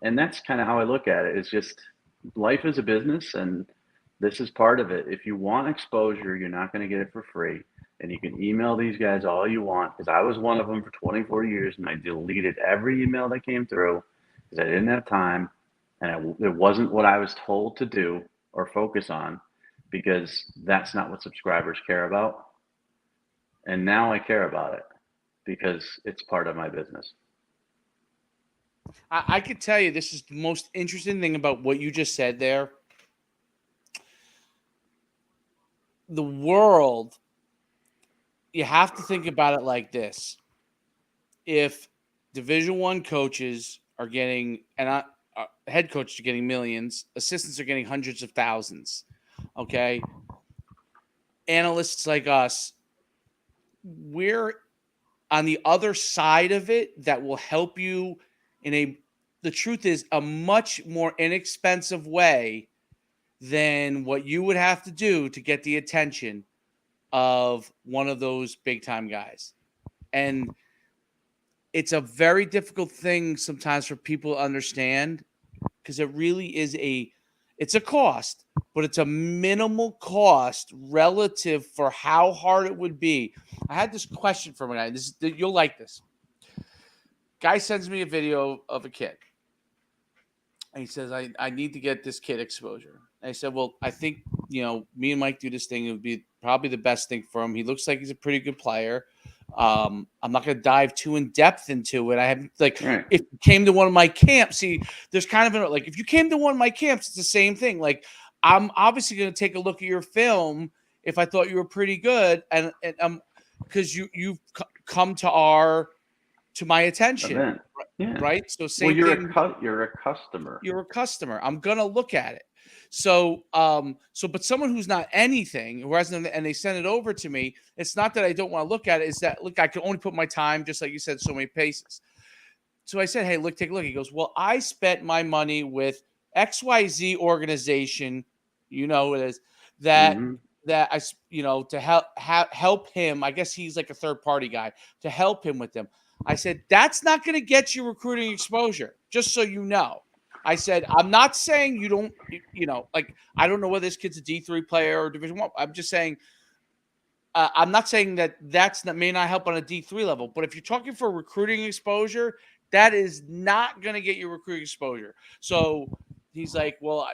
Speaker 2: And that's kind of how I look at it. It's just life is a business, and this is part of it. If you want exposure, you're not going to get it for free. And you can email these guys all you want, because I was one of them for 24 years, and I deleted every email that came through because I didn't have time, and it wasn't what I was told to do or focus on, because that's not what subscribers care about. And now I care about it because it's part of my business.
Speaker 1: I could tell you this is the most interesting thing about what you just said there. The world, you have to think about it like this. If Division I coaches are getting, and head coaches are getting millions, assistants are getting hundreds of thousands, okay? Analysts like us, we're on the other side of it that will help you in the truth is, a much more inexpensive way than what you would have to do to get the attention of one of those big time guys. And it's a very difficult thing sometimes for people to understand, because it really is it's a cost, but it's a minimal cost relative for how hard it would be. I had this question from a guy. You'll like this. Guy sends me a video of a kid. And he says, I need to get this kid exposure. And I said, well, I think, me and Mike do this thing. It would be probably the best thing for him. He looks like he's a pretty good player. I'm not going to dive too in depth into it. I have
Speaker 2: Right.
Speaker 1: If you came to one of my camps, see, there's kind of if you came to one of my camps, it's the same thing. Like, I'm obviously going to take a look at your film if I thought you were pretty good. And because you've come to my attention.
Speaker 2: Event. Yeah.
Speaker 1: Right. So same
Speaker 2: thing.
Speaker 1: You're a customer. I'm going to look at it. So, but someone who's not anything, who hasn't, and they send it over to me, it's not that I don't want to look at it. It's that, look, I can only put my time, just like you said, so many paces. So I said, hey, look, take a look. He goes, well, I spent my money with XYZ organization, it is, that I, to help him. I guess he's like a third party guy, to help him with them. I said, that's not going to get you recruiting exposure, just so you know. I said, I'm not saying you don't, I don't know whether this kid's a D3 player or Division I. I'm just saying, I'm not saying that may not help on a D3 level, but if you're talking for recruiting exposure, that is not going to get you recruiting exposure. So he's like, well,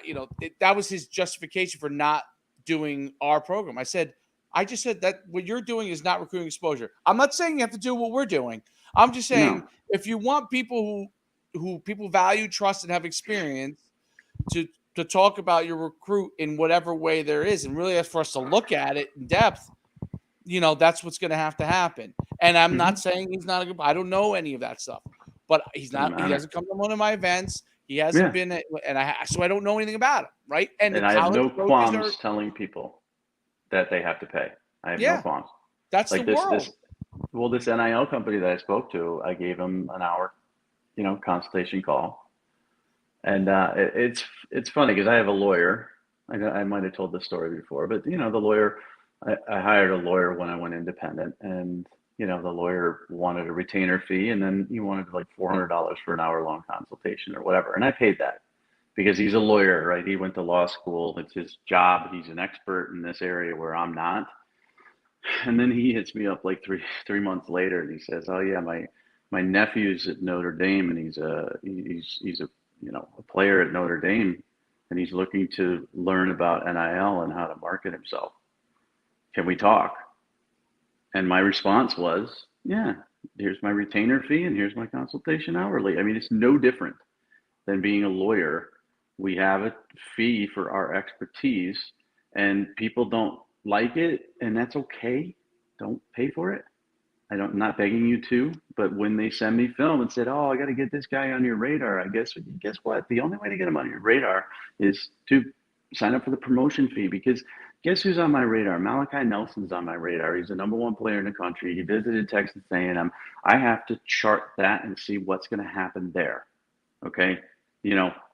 Speaker 1: that was his justification for not doing our program. I just said that what you're doing is not recruiting exposure. I'm not saying you have to do what we're doing. I'm just saying, if you want people who people value, trust, and have experience to talk about your recruit in whatever way there is, and really that's for us to look at it in depth, that's what's going to have to happen. And I'm not saying he's not a good, I don't know any of that stuff, but he's not, he hasn't come to one of my events. He hasn't been, so I don't know anything about him. Right.
Speaker 2: And I have no qualms telling people that they have to pay. I have no qualms.
Speaker 1: That's like the world.
Speaker 2: This NIL company that I spoke to, I gave him an hour, consultation call. And it's funny because I have a lawyer. I might have told this story before, but the lawyer, I hired a lawyer when I went independent, and the lawyer wanted a retainer fee, and then he wanted like $400 for an hour-long consultation or whatever, and I paid that because he's a lawyer, right? He went to law school. It's his job. He's an expert in this area where I'm not. And then he hits me up like three months later, and he says, "Oh yeah, my nephew's at Notre Dame, and he's a player at Notre Dame, and he's looking to learn about NIL and how to market himself. Can we talk?" And my response was, "Yeah, here's my retainer fee and here's my consultation hourly. I mean, it's no different than being a lawyer. We have a fee for our expertise, and people don't like it, and that's okay. Don't pay for it. I'm not begging you to, but when they send me film and said, "Oh, I got to get this guy on your radar," I guess what? The only way to get him on your radar is to sign up for the promotion fee, because guess who's on my radar? Malachi Nelson's on my radar. He's the number one player in the country. He visited Texas A&M. I have to chart that and see what's going to happen there. Okay,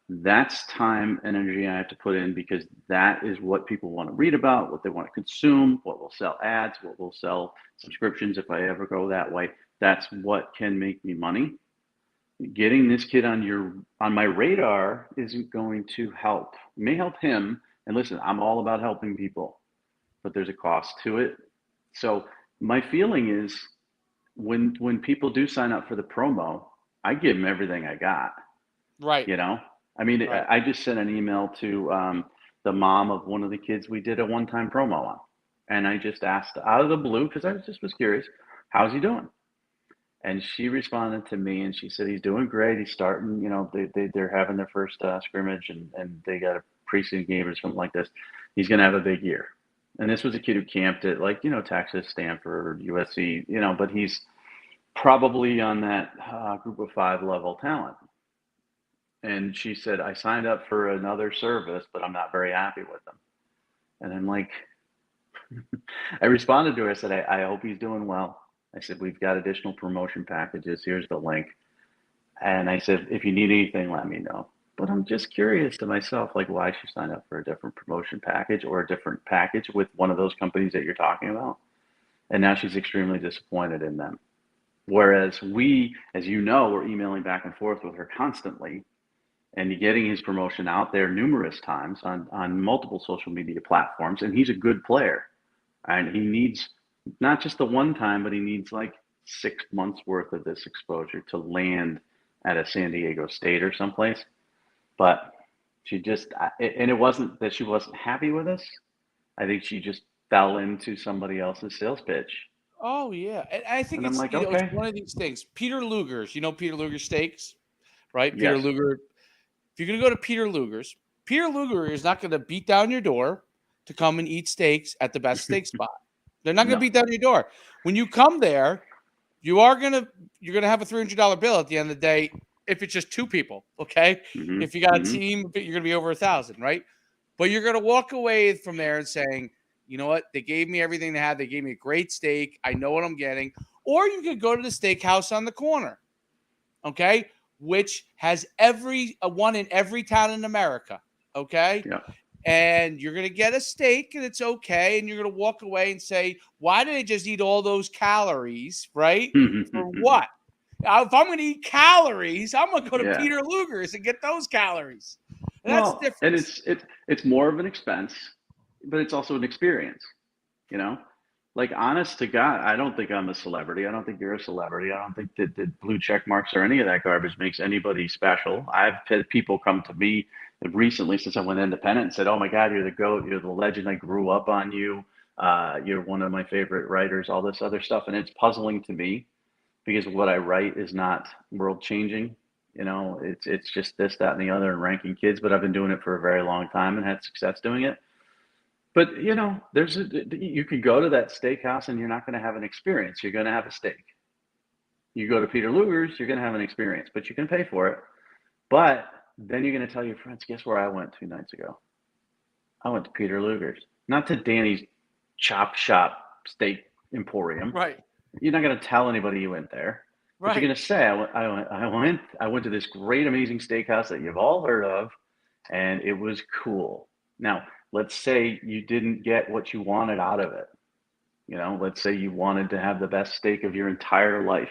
Speaker 2: that's time and energy I have to put in, because that is what people want to read about, what they want to consume, what will sell ads, what will sell subscriptions if I ever go that way. That's what can make me money. Getting this kid on my radar isn't going to help. It may help him. And listen, I'm all about helping people, but there's a cost to it. So my feeling is when people do sign up for the promo, I give them everything I got.
Speaker 1: Right.
Speaker 2: I mean,
Speaker 1: Right.
Speaker 2: I just sent an email to the mom of one of the kids we did a one-time promo on, and I just asked out of the blue, because I was curious, how's he doing? And she responded to me, and she said he's doing great. He's starting, they're having their first scrimmage, and they got a preseason game or something like this. He's going to have a big year. And this was a kid who camped at Texas, Stanford, USC, but he's probably on that group of 5 level talent. And she said, I signed up for another service, but I'm not very happy with them. And I'm like, I responded to her. I said, I hope he's doing well. I said, we've got additional promotion packages. Here's the link. And I said, if you need anything, let me know. But I'm just curious to myself, like, why she signed up for a different promotion package or a different package with one of those companies that you're talking about. And now she's extremely disappointed in them. Whereas we, as you know, we're emailing back and forth with her constantly, and getting his promotion out there numerous times on multiple social media platforms. And he's a good player. And he needs not just the one time, but he needs like 6 months worth of this exposure to land at a San Diego State or someplace. But she just, and it wasn't that she wasn't happy with us. I think she just fell into somebody else's sales pitch.
Speaker 1: Oh yeah, and I think
Speaker 2: And I'm
Speaker 1: it's
Speaker 2: like,
Speaker 1: it's
Speaker 2: okay,
Speaker 1: one of these things. Peter Luger's, Peter Luger Steaks, right? Peter
Speaker 2: yes.
Speaker 1: Luger. If you're gonna go to Peter Luger is not gonna beat down your door to come and eat steaks at the best steak spot. They're not gonna
Speaker 2: No.
Speaker 1: beat down your door. When you come there, you're gonna have a $300 bill at the end of the day. If it's just 2 people, okay.
Speaker 2: Mm-hmm.
Speaker 1: If you got a
Speaker 2: Mm-hmm.
Speaker 1: team, you're gonna be over 1,000, right? But you're gonna walk away from there and saying, you know what? They gave me everything they had. They gave me a great steak. I know what I'm getting. Or you could go to the steakhouse on the corner, okay, which has one in every town in America, okay?
Speaker 2: Yeah.
Speaker 1: And you're going to get a steak and it's okay. And you're going to walk away and say, why did I just eat all those calories, right? For what? If I'm going to eat calories, I'm going to go to
Speaker 2: Yeah.
Speaker 1: Peter Luger's and get those calories. And that's the
Speaker 2: Well, and
Speaker 1: difference.
Speaker 2: it's more of an expense, but it's also an experience, you know? Like, honest to God, I don't think I'm a celebrity. I don't think you're a celebrity. I don't think that blue check marks or any of that garbage makes anybody special. I've had people come to me recently since I went independent and said, "Oh my God, you're the GOAT. You're the legend. I grew up on you. You're one of my favorite writers." All this other stuff, and it's puzzling to me because what I write is not world changing. It's just this, that, and the other, and ranking kids. But I've been doing it for a very long time and had success doing it. But you could go to that steakhouse and you're not going to have an experience. You're going to have a steak. You go to Peter Luger's, you're going to have an experience, but you can pay for it. But then you're going to tell your friends, guess where I went 2 nights ago? I went to Peter Luger's, not to Danny's Chop Shop Steak Emporium.
Speaker 1: Right.
Speaker 2: You're not going to tell anybody you went there. But you're
Speaker 1: Right.
Speaker 2: going to say, I went to this great, amazing steakhouse that you've all heard of, and it was cool. Now, let's say you didn't get what you wanted out of it. Let's say you wanted to have the best steak of your entire life,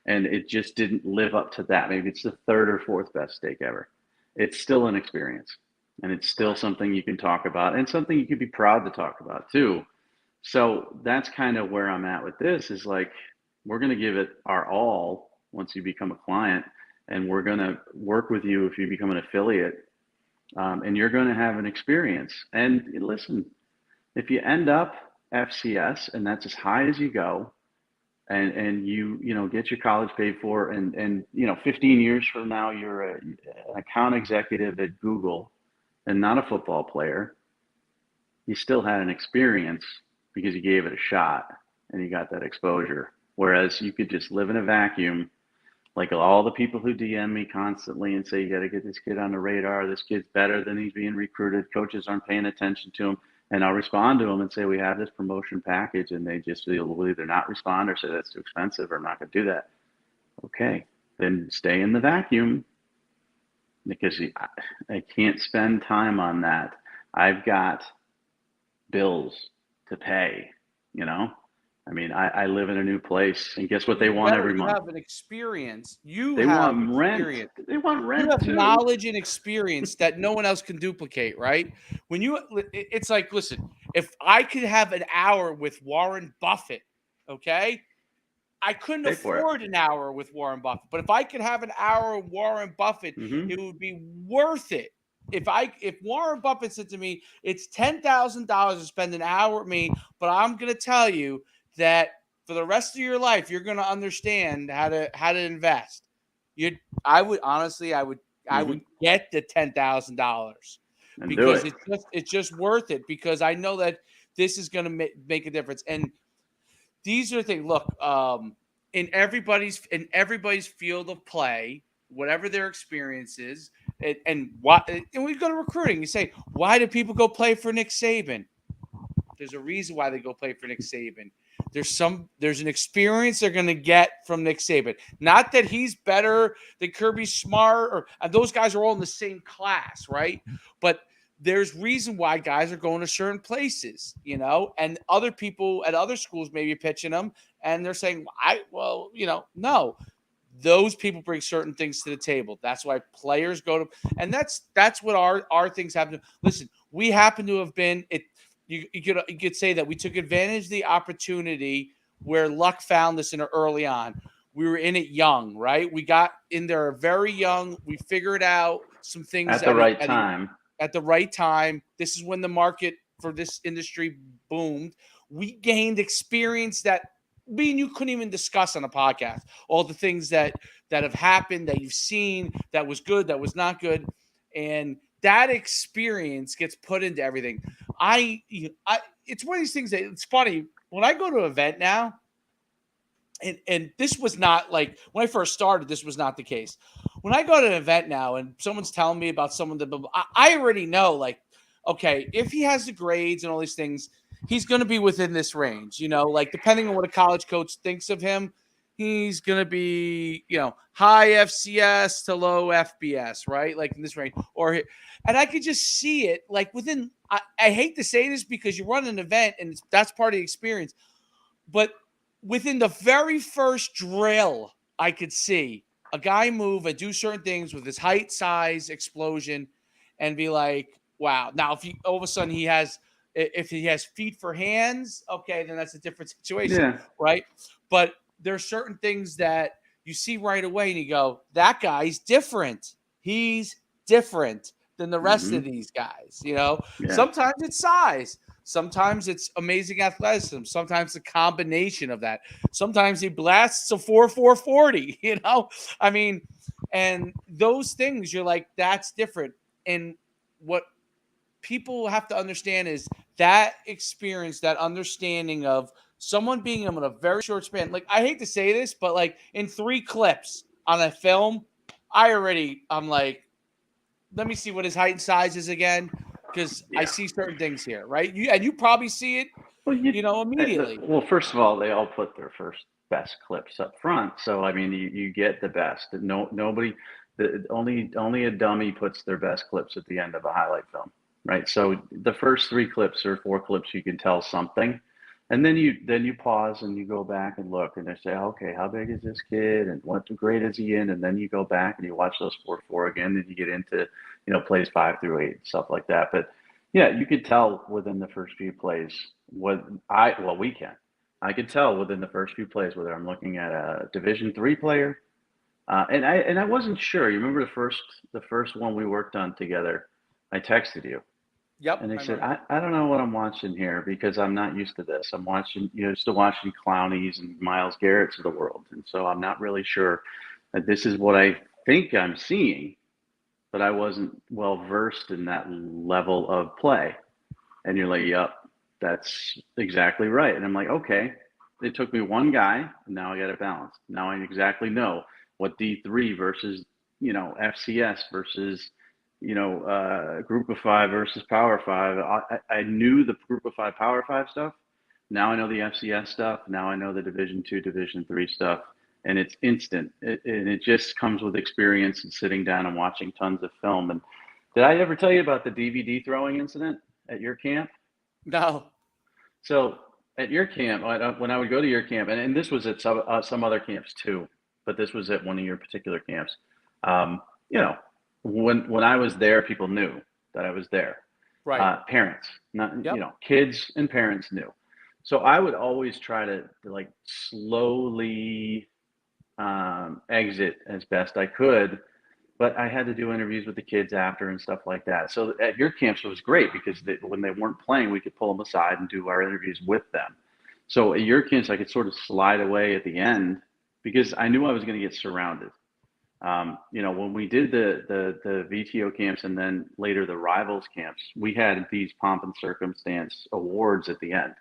Speaker 2: and it just didn't live up to that. Maybe it's the 3rd or 4th best steak ever. It's still an experience, and it's still something you can talk about, and something you could be proud to talk about too. So that's kind of where I'm at with this, is like, we're going to give it our all once you become a client, and we're going to work with you if you become an affiliate, and you're going to have an experience. And listen, if you end up FCS and that's as high as you go, and you get your college paid for, and 15 years from now you're an account executive at Google and not a football player. You still had an experience because you gave it a shot and you got that exposure. Whereas you could just live in a vacuum, like all the people who DM me constantly and say, you got to get this kid on the radar. This kid's better than he's being recruited. Coaches aren't paying attention to him. And I'll respond to them and say, we have this promotion package. And they just will either not respond or say, that's too expensive, or I'm not going to do that. Okay, then stay in the vacuum, because I can't spend time on that. I've got bills to pay, I mean, I live in a new place, and guess what they want every month?
Speaker 1: You have an experience. You
Speaker 2: They
Speaker 1: have
Speaker 2: want rent.
Speaker 1: experience.
Speaker 2: They want rent
Speaker 1: You have
Speaker 2: too.
Speaker 1: knowledge and experience that no one else can duplicate, right? It's like, listen, if I could have an hour with Warren Buffett, okay, I couldn't afford an hour with Warren Buffett, but if I could have an hour with Warren Buffett, it would be worth it. If Warren Buffett said to me, it's $10,000 to spend an hour with me, but I'm going to tell you that for the rest of your life, you're going to understand how to invest. I would get the $10,000 because it's just worth it, because I know that this is going to make a difference. And these are the things. Look, in everybody's field of play, whatever their experience is, and we go to recruiting. You say, why do people go play for Nick Saban? There's a reason why they go play for Nick Saban. There's an experience they're going to get from Nick Saban. Not that he's better than Kirby Smart, and those guys are all in the same class, right? But there's reason why guys are going to certain places, and other people at other schools may be pitching them, and they're saying, no. Those people bring certain things to the table. That's why players go to, and that's what our things happen to. Listen, we happen to have been it. You could say that we took advantage of the opportunity where luck found us early on. We were in it young, right? We got in there very young. We figured out some things
Speaker 2: at the right time.
Speaker 1: At the right time. This is when the market for this industry boomed. We gained experience that me and you couldn't even discuss on a podcast. All the things that have happened, that you've seen, that was good, that was not good, and that experience gets put into everything. It's one of these things that it's funny when I go to an event now, and this was not like when I first started. This was not the case. When I go to an event now and someone's telling me about someone that I already know, like, okay, if he has the grades and all these things, he's going to be within this range, like depending on what a college coach thinks of him, he's going to be, high FCS to low FBS, right? Like in this range, and I could just see it like within, I hate to say this because you run an event and that's part of the experience, but within the very first drill, I could see a guy move and do certain things with his height, size, explosion, and be like, wow. Now, if all of a sudden if he has feet for hands, okay, then that's a different situation, right? But there are certain things that you see right away and you go, that guy's different. He's different than the rest of these guys, Sometimes it's size. Sometimes it's amazing athleticism. Sometimes a combination of that. Sometimes he blasts a 4.40, I mean, and those things you're like, that's different. And what people have to understand is that experience, that understanding of someone being able to a very short span. Like, I hate to say this, but like in 3 clips on a film, I'm like, let me see what his height and size is again. Because I see certain things here, right? You probably see it, immediately.
Speaker 2: Well, first of all, they all put their best clips up front, so I mean, you get the best. Nobody, only a dummy puts their best clips at the end of a highlight film, right? So the first 3 clips or 4 clips, you can tell something, and then you pause and you go back and look, and they say, okay, how big is this kid, and what grade is he in? And then you go back and you watch those 4 again, and you get into plays 5 through 8, stuff like that. But yeah, you could tell within the first few plays I could tell within the first few plays whether I'm looking at a Division III player, and I wasn't sure. You remember the first one we worked on together? I texted you,
Speaker 1: Yep.
Speaker 2: And they
Speaker 1: I
Speaker 2: said,
Speaker 1: remember.
Speaker 2: I don't know what I'm watching here because I'm not used to this. I'm used to watching Clownies and Miles Garrett's of the world. And so I'm not really sure that this is what I think I'm seeing, but I wasn't well versed in that level of play. And you're like, yep, that's exactly right. And I'm like, okay, it took me one guy, and now I got it balanced. Now I exactly know what D3 versus, FCS versus, group of five versus power five. I knew the group of five, power five stuff. Now I know the FCS stuff. Now I know the Division 2, Division 3 stuff. And it's instant. And it just comes with experience and sitting down and watching tons of film. And did I ever tell you about the DVD throwing incident at your camp?
Speaker 1: No.
Speaker 2: So at your camp, when I would go to your camp, and this was at some other camps too, but this was at one of your particular camps. Um, you know, when I was there, people knew that I was there.
Speaker 1: Right.
Speaker 2: Parents, not
Speaker 1: Yep.
Speaker 2: kids and parents knew. So I would always try to like slowly exit as best I could, but I had to do interviews with the kids after and stuff like that. So at your camps it was great because when they weren't playing, we could pull them aside and do our interviews with them. So at your camps, I could sort of slide away at the end because I knew I was going to get surrounded. When we did the VTO camps and then later the rivals camps, we had these pomp and circumstance awards at the end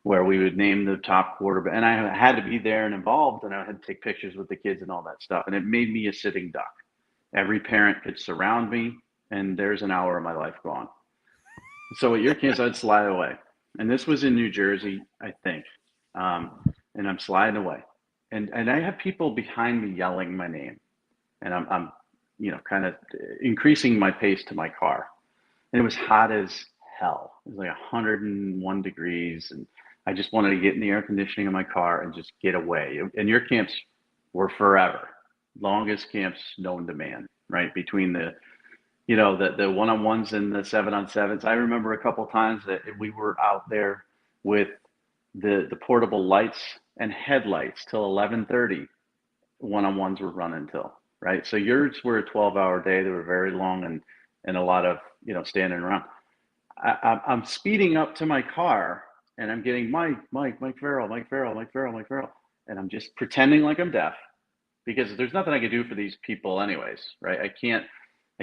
Speaker 2: where we would name the top quarterback. And I had to be there and involved, and I had to take pictures with the kids and all that stuff. And it made me a sitting duck. Every parent could surround me, and there's an hour of my life gone. So at your camps, I'd slide away. And this was in New Jersey, I think. And I'm sliding away. And I have people behind me yelling my name. And I'm kind of increasing my pace to my car. And it was hot as hell. It was like 101 degrees. And I just wanted to get in the air conditioning of my car and just get away. And your camps were forever. Longest camps known to man, right? Between the one-on-ones and the 7-on-7s. I remember a couple of times that we were out there with the portable lights and headlights till 11:30. One-on-ones were running till, right? So yours were a 12-hour day. They were very long and a lot of, standing around. I'm speeding up to my car and I'm getting Mike Farrell, Mike Farrell, Mike Farrell, Mike Farrell. And I'm just pretending like I'm deaf because there's nothing I can do for these people anyways, right? I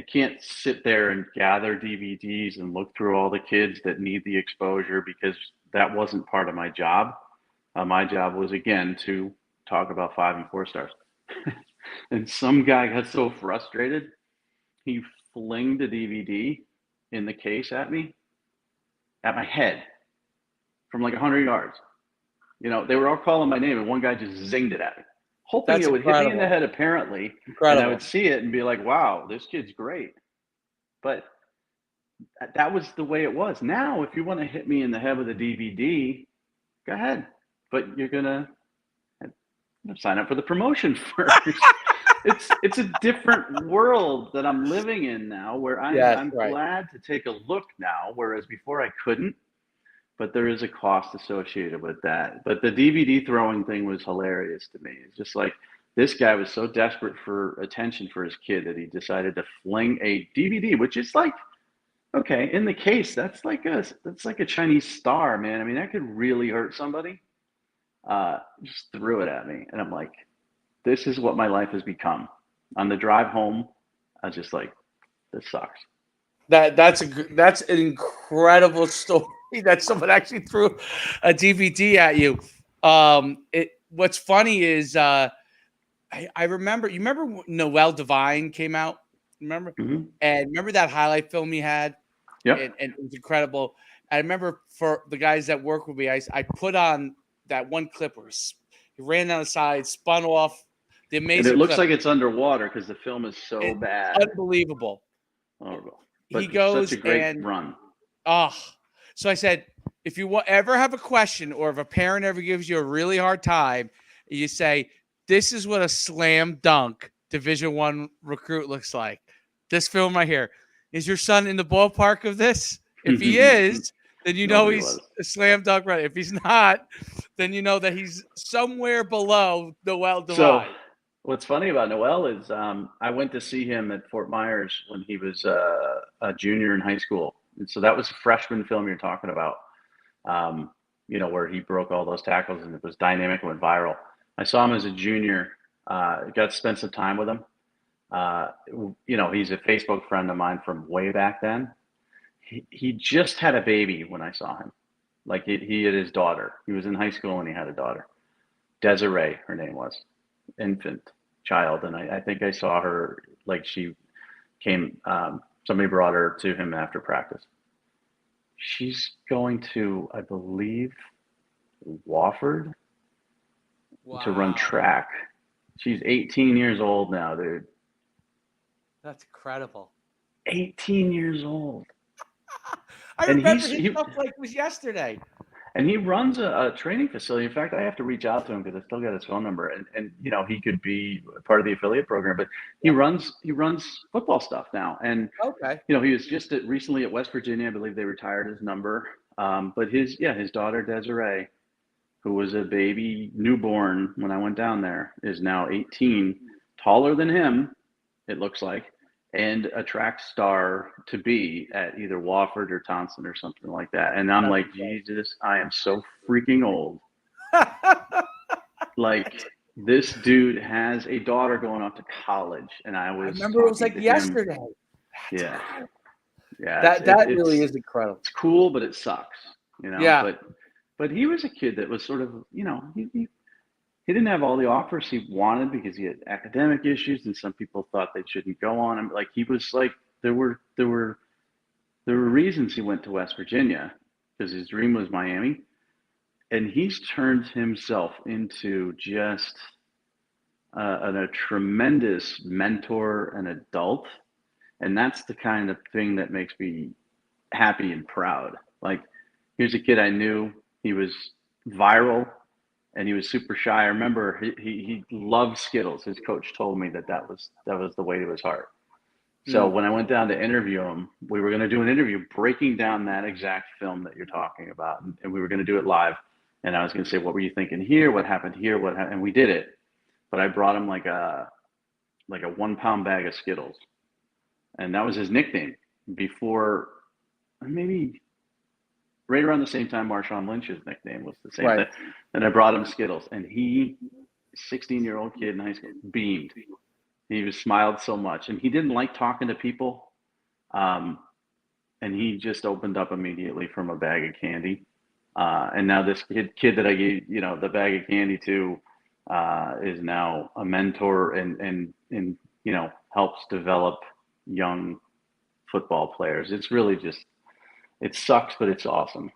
Speaker 2: can't sit there and gather DVDs and look through all the kids that need the exposure because that wasn't part of my job. My job was, again, to talk about 5 and 4 stars. And some guy got so frustrated, he flinged the DVD in the case at me, at my head, from like 100 yards. They were all calling my name, and one guy just zinged it at me, hoping
Speaker 1: That's
Speaker 2: it would hit me in the
Speaker 1: incredible.
Speaker 2: head, apparently, and I would see it and be like, wow, this kid's great. But that was the way it was. Now, if you want to hit me in the head with a DVD, go ahead. But you're going to sign up for the promotion first. It's a different world that I'm living in now where I'm
Speaker 1: Right.
Speaker 2: glad to take a look now, whereas before I couldn't. But there is a cost associated with that. But the DVD throwing thing was hilarious to me. It's just like this guy was so desperate for attention for his kid that he decided to fling a DVD, which is like, okay, in the case, that's like a Chinese star, man. I mean, that could really hurt somebody. Just threw it at me, and I'm like, this is what my life has become. On the drive home, I was just like, this sucks.
Speaker 1: That's an incredible story that someone actually threw a DVD at you. What's funny is I remember. You remember when Noel Devine came out? Remember?
Speaker 2: Mm-hmm.
Speaker 1: And remember that highlight film he had?
Speaker 2: Yep.
Speaker 1: And it was incredible. I remember for the guys that work with me, I put on that one clip where he ran down the side, spun off. The amazing.
Speaker 2: And it looks
Speaker 1: clip.
Speaker 2: like it's underwater because the film is so bad.
Speaker 1: Unbelievable.
Speaker 2: Horrible.
Speaker 1: But he goes
Speaker 2: such a great
Speaker 1: and
Speaker 2: run.
Speaker 1: So I said, if you ever have a question or if a parent ever gives you a really hard time, you say, this is what a slam dunk Division I recruit looks like. This film right here. Is your son in the ballpark of this? If he is, then you know he's a slam dunk runner. If he's not, then you know that he's somewhere below Noel Devine.
Speaker 2: So what's funny about Noel is I went to see him at Fort Myers when he was a junior in high school. And so that was a freshman film you're talking about, where he broke all those tackles and it was dynamic, went viral. I saw him as a junior, got to spend some time with him. He's a Facebook friend of mine from way back then. He just had a baby when I saw him. Like he had his daughter. He was in high school and he had a daughter. Desiree, her name was, infant child. And I think I saw her, like she came, somebody brought her to him after practice. She's going to, I believe, Wofford to run track. She's 18 years old now, dude.
Speaker 1: That's incredible.
Speaker 2: 18 years old.
Speaker 1: I remember his stuff like it was yesterday.
Speaker 2: And he runs a training facility. In fact, I have to reach out to him because I still got his phone number. And he could be part of the affiliate program, but he runs football stuff now. And
Speaker 1: okay,
Speaker 2: he was just recently at West Virginia. I believe they retired his number. But his daughter Desiree, who was a baby newborn when I went down there, is now 18, taller than him, it looks like, and a track star to be at either Wofford or Townsend or something like that. And I'm like, Jesus, I am so freaking old. Like, this dude has a daughter going off to college, and I
Speaker 1: remember it was like yesterday.
Speaker 2: Yeah.
Speaker 1: That really is incredible.
Speaker 2: It's cool, but it sucks,
Speaker 1: Yeah.
Speaker 2: But he was a kid that was sort of, he didn't have all the offers he wanted because he had academic issues, and some people thought they shouldn't go on him. Like, he was like, there were reasons he went to West Virginia because his dream was Miami, and he's turned himself into just a tremendous mentor and adult, and that's the kind of thing that makes me happy and proud. Like, here's a kid I knew. He was viral. And he was super shy. I remember he loved Skittles. His coach told me that was the way to his heart. So when I went down to interview him, we were going to do an interview breaking down that exact film that you're talking about, and we were going to do it live. And I was going to say, what were you thinking here? What happened here? And we did it. But I brought him like a 1 pound bag of Skittles, and that was his nickname before, maybe right around the same time Marshawn Lynch's nickname was the same thing. And I brought him Skittles, and he, 16-year-old kid in high school, beamed. He was smiled so much, and he didn't like talking to people. And he just opened up immediately from a bag of candy. And now this kid that I gave, the bag of candy to, is now a mentor and helps develop young football players. It's really just, it sucks, but it's awesome.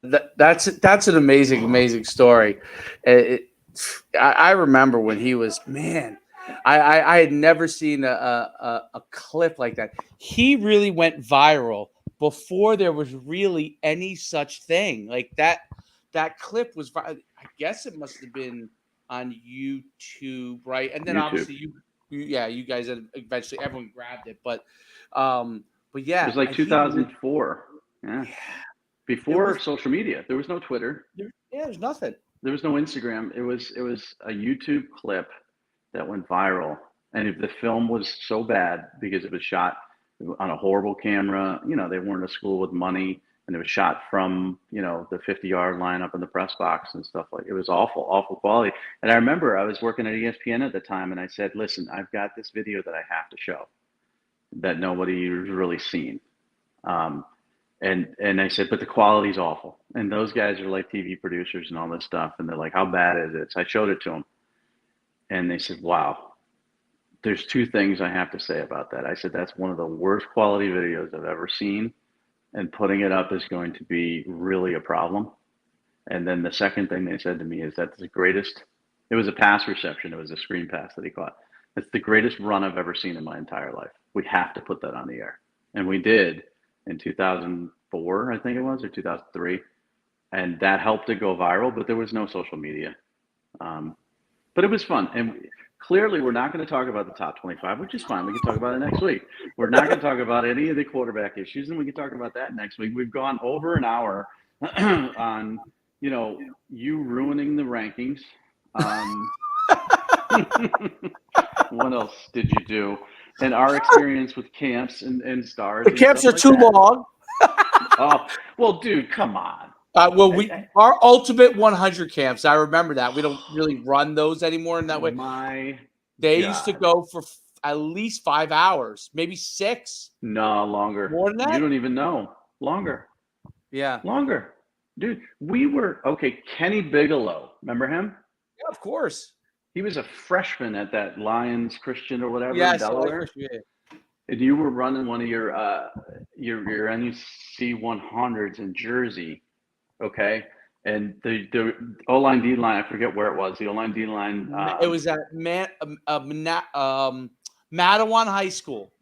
Speaker 1: That's an amazing story. I remember when he was, man, I had never seen a clip like that. He really went viral before there was really any such thing. Like that clip was, I guess it must have been on YouTube, right? And then obviously you guys had eventually everyone grabbed it, but yeah,
Speaker 2: it was like 2004. Yeah. Before social media, there was no Twitter.
Speaker 1: There's nothing.
Speaker 2: There was no Instagram. It was a YouTube clip that went viral, and if the film was so bad because it was shot on a horrible camera, they weren't a school with money, and it was shot from the 50-yard line up in the press box and stuff. Like, it was awful quality. And I remember I was working at ESPN at the time, and I said, listen, I've got this video that I have to show that nobody's really seen. And I said, but the quality's awful. And those guys are like TV producers and all this stuff. And they're like, how bad is it? So I showed it to them. And they said, wow, there's 2 things I have to say about that. I said, that's one of the worst quality videos I've ever seen. And putting it up is going to be really a problem. And then the second thing they said to me is that's the greatest. It was a pass reception. It was a screen pass that he caught. It's the greatest run I've ever seen in my entire life. We have to put that on the air. And we did. In 2004, I think it was, or 2003. And that helped it go viral, but there was no social media. But it was fun. And clearly, we're not going to talk about the top 25, which is fine. We can talk about it next week. We're not going to talk about any of the quarterback issues, and we can talk about that next week. We've gone over an hour on, you ruining the rankings. What else did you do? And our experience with camps and stars.
Speaker 1: The camps are too long.
Speaker 2: Oh, well, dude, come on.
Speaker 1: Well,
Speaker 2: I-
Speaker 1: our ultimate 100 camps. I remember that we don't really run those anymore in that way.
Speaker 2: My
Speaker 1: They used to
Speaker 2: God.
Speaker 1: go for at least 5 hours, maybe 6.
Speaker 2: No, longer.
Speaker 1: More than
Speaker 2: You
Speaker 1: that?
Speaker 2: don't even know. Longer.
Speaker 1: Yeah.
Speaker 2: Longer. Dude, we were okay. Kenny Bigelow, remember him?
Speaker 1: Yeah, of course.
Speaker 2: He was a freshman at that Lions Christian or whatever
Speaker 1: Yeah,
Speaker 2: in
Speaker 1: I saw that.
Speaker 2: Delaware. And you were running one of your NEC 100s in Jersey, okay? And the O line D line, I forget where it was. The O line D line.
Speaker 1: It was at Mattawan High School.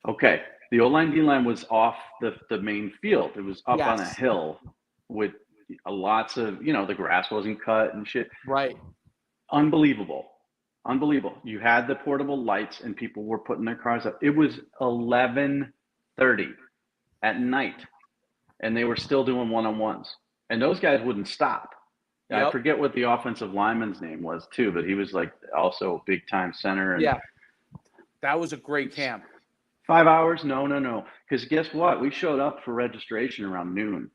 Speaker 2: Okay, the O line D line was off the main field. It was up on a
Speaker 1: Yes.
Speaker 2: hill with lots of the grass wasn't cut and shit.
Speaker 1: Right.
Speaker 2: Unbelievable. Unbelievable. You had the portable lights and people were putting their cars up. It was 11:30 at night and they were still doing one-on-ones. And those guys wouldn't stop. I
Speaker 1: Yep.
Speaker 2: forget what the offensive lineman's name was too, but he was like also a big time center. And
Speaker 1: Yeah. That was a great camp.
Speaker 2: 5 hours? No. Because guess what? We showed up for registration around noon.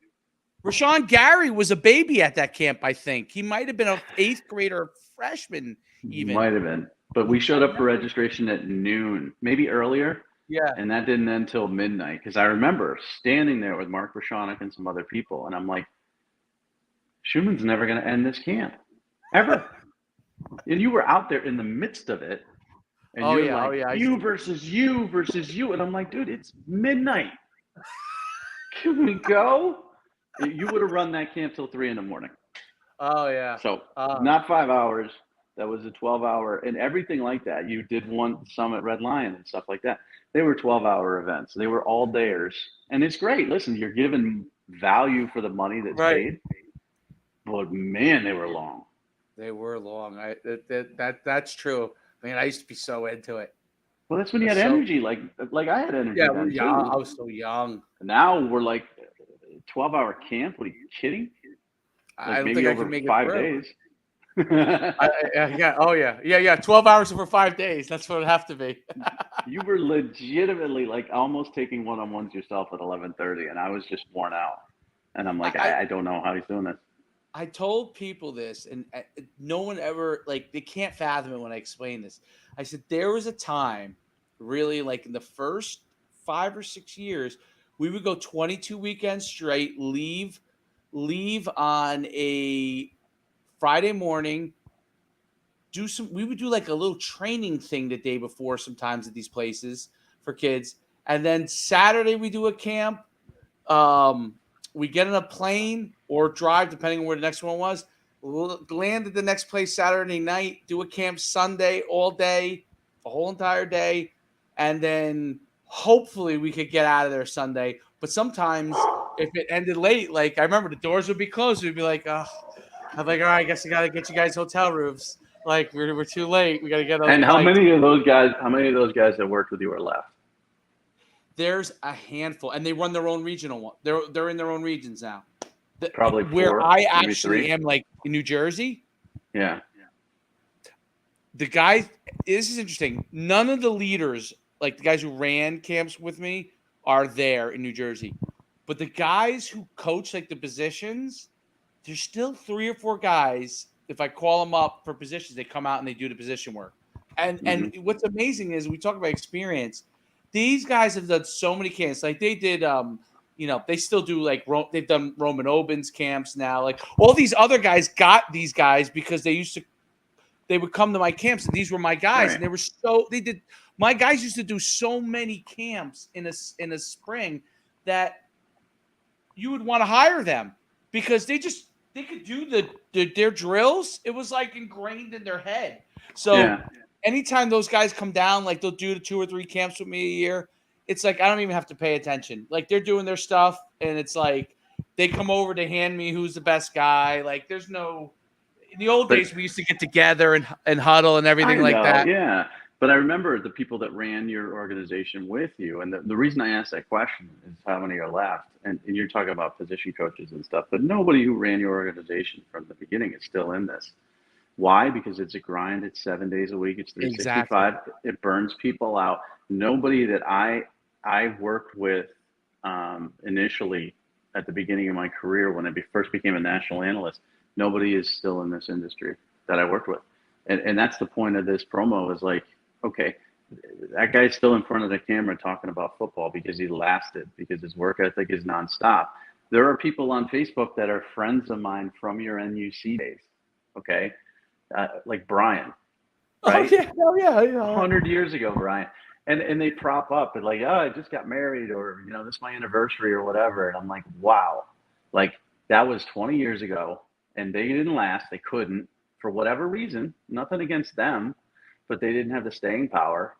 Speaker 1: Rashawn Gary was a baby at that camp, I think. He might have been an 8th grader freshman even.
Speaker 2: Might have been. But we showed up for registration at noon, maybe earlier.
Speaker 1: Yeah.
Speaker 2: And that didn't end until midnight. Because I remember standing there with Mark Rashanek and some other people. And I'm like, Schuman's never going to end this camp. Ever. And you were out there in the midst of it. And you're like, you versus you versus you. And I'm like, dude, it's midnight. Can we go? You would have run that camp till 3 a.m.
Speaker 1: Oh, yeah.
Speaker 2: So not 5 hours. That was a 12-hour and everything like that. You did one some at Red Lion and stuff like that. They were 12-hour events. They were all dayers. And it's great. Listen, you're given value for the money that's paid. But man, they were long.
Speaker 1: They were long. That's true. I mean, I used to be so into it.
Speaker 2: Well, that's when you had energy. Like I had energy.
Speaker 1: Yeah,
Speaker 2: then
Speaker 1: too. I was so young.
Speaker 2: Now we're like 12-hour camp. What are you kidding? Like
Speaker 1: I don't think I can make
Speaker 2: 5
Speaker 1: it
Speaker 2: days.
Speaker 1: Yeah. Oh, yeah. 12 hours over 5 days. That's what it'd have to be.
Speaker 2: You were legitimately like almost taking one-on-ones yourself at 11:30, and I was just worn out. And I'm like, I don't know how he's doing this.
Speaker 1: I told people this, and no one ever, like, they can't fathom it when I explain this. I said, there was a time, really, like in the first 5 or 6 years, we would go 22 weekends straight, leave on a Friday morning, we would do like a little training thing the day before sometimes at these places for kids. And then Saturday we do a camp. We get in a plane or drive, depending on where the next one was. Land at the next place Saturday night, do a camp Sunday all day, the whole entire day. And then hopefully we could get out of there Sunday. But sometimes if it ended late, like I remember the doors would be closed. We'd be like, oh, I'm like, all right, I guess I got to get you guys hotel rooms. Like we're too late. We got to get.
Speaker 2: And how many of those guys that worked with you are left?
Speaker 1: There's a handful, and they run their own regional one. They're in their own regions now.
Speaker 2: Probably
Speaker 1: where
Speaker 2: 4,
Speaker 1: I
Speaker 2: maybe
Speaker 1: actually
Speaker 2: 3.
Speaker 1: am, like in New Jersey.
Speaker 2: Yeah.
Speaker 1: The guys, this is interesting. None of the leaders, like the guys who ran camps with me, are there in New Jersey. But the guys who coach like the positions, there's still 3 or 4 guys. If I call them up for positions, they come out and they do the position work. And what's amazing is we talk about experience. These guys have done so many camps. Like they did, they still do like they've done Roman Obens camps now. Like all these other guys got these guys because they would come to my camps and these were my guys. Right. And my guys used to do so many camps in a spring that you would want to hire them because they could do their drills. It was like ingrained in their head. So anytime those guys come down, like they'll do the 2 or 3 camps with me a year, it's like I don't even have to pay attention. Like they're doing their stuff, and it's like they come over to hand me who's the best guy. Like there's no – in the old days, we used to get together and huddle and everything like that.
Speaker 2: Yeah, but I remember the people that ran your organization with you, and the reason I asked that question is how many are left. And you're talking about position coaches and stuff, but nobody who ran your organization from the beginning is still in this. Why? Because it's a grind. It's 7 days a week. It's 365. Exactly. It burns people out. Nobody that I worked with initially at the beginning of my career when I first became a national analyst. Nobody is still in this industry that I worked with. And that's the point of this promo is like, okay, that guy's still in front of the camera talking about football because he lasted, because his work ethic is nonstop. There are people on Facebook that are friends of mine from your NUC days, okay? Like Brian,
Speaker 1: Oh
Speaker 2: right?
Speaker 1: yeah, oh yeah, yeah.
Speaker 2: 100 years ago, Brian. And they prop up and like, oh, I just got married, or, you know, this is my anniversary or whatever. And I'm like, wow, like that was 20 years ago and they didn't last. They couldn't for whatever reason, nothing against them, but they didn't have the staying power,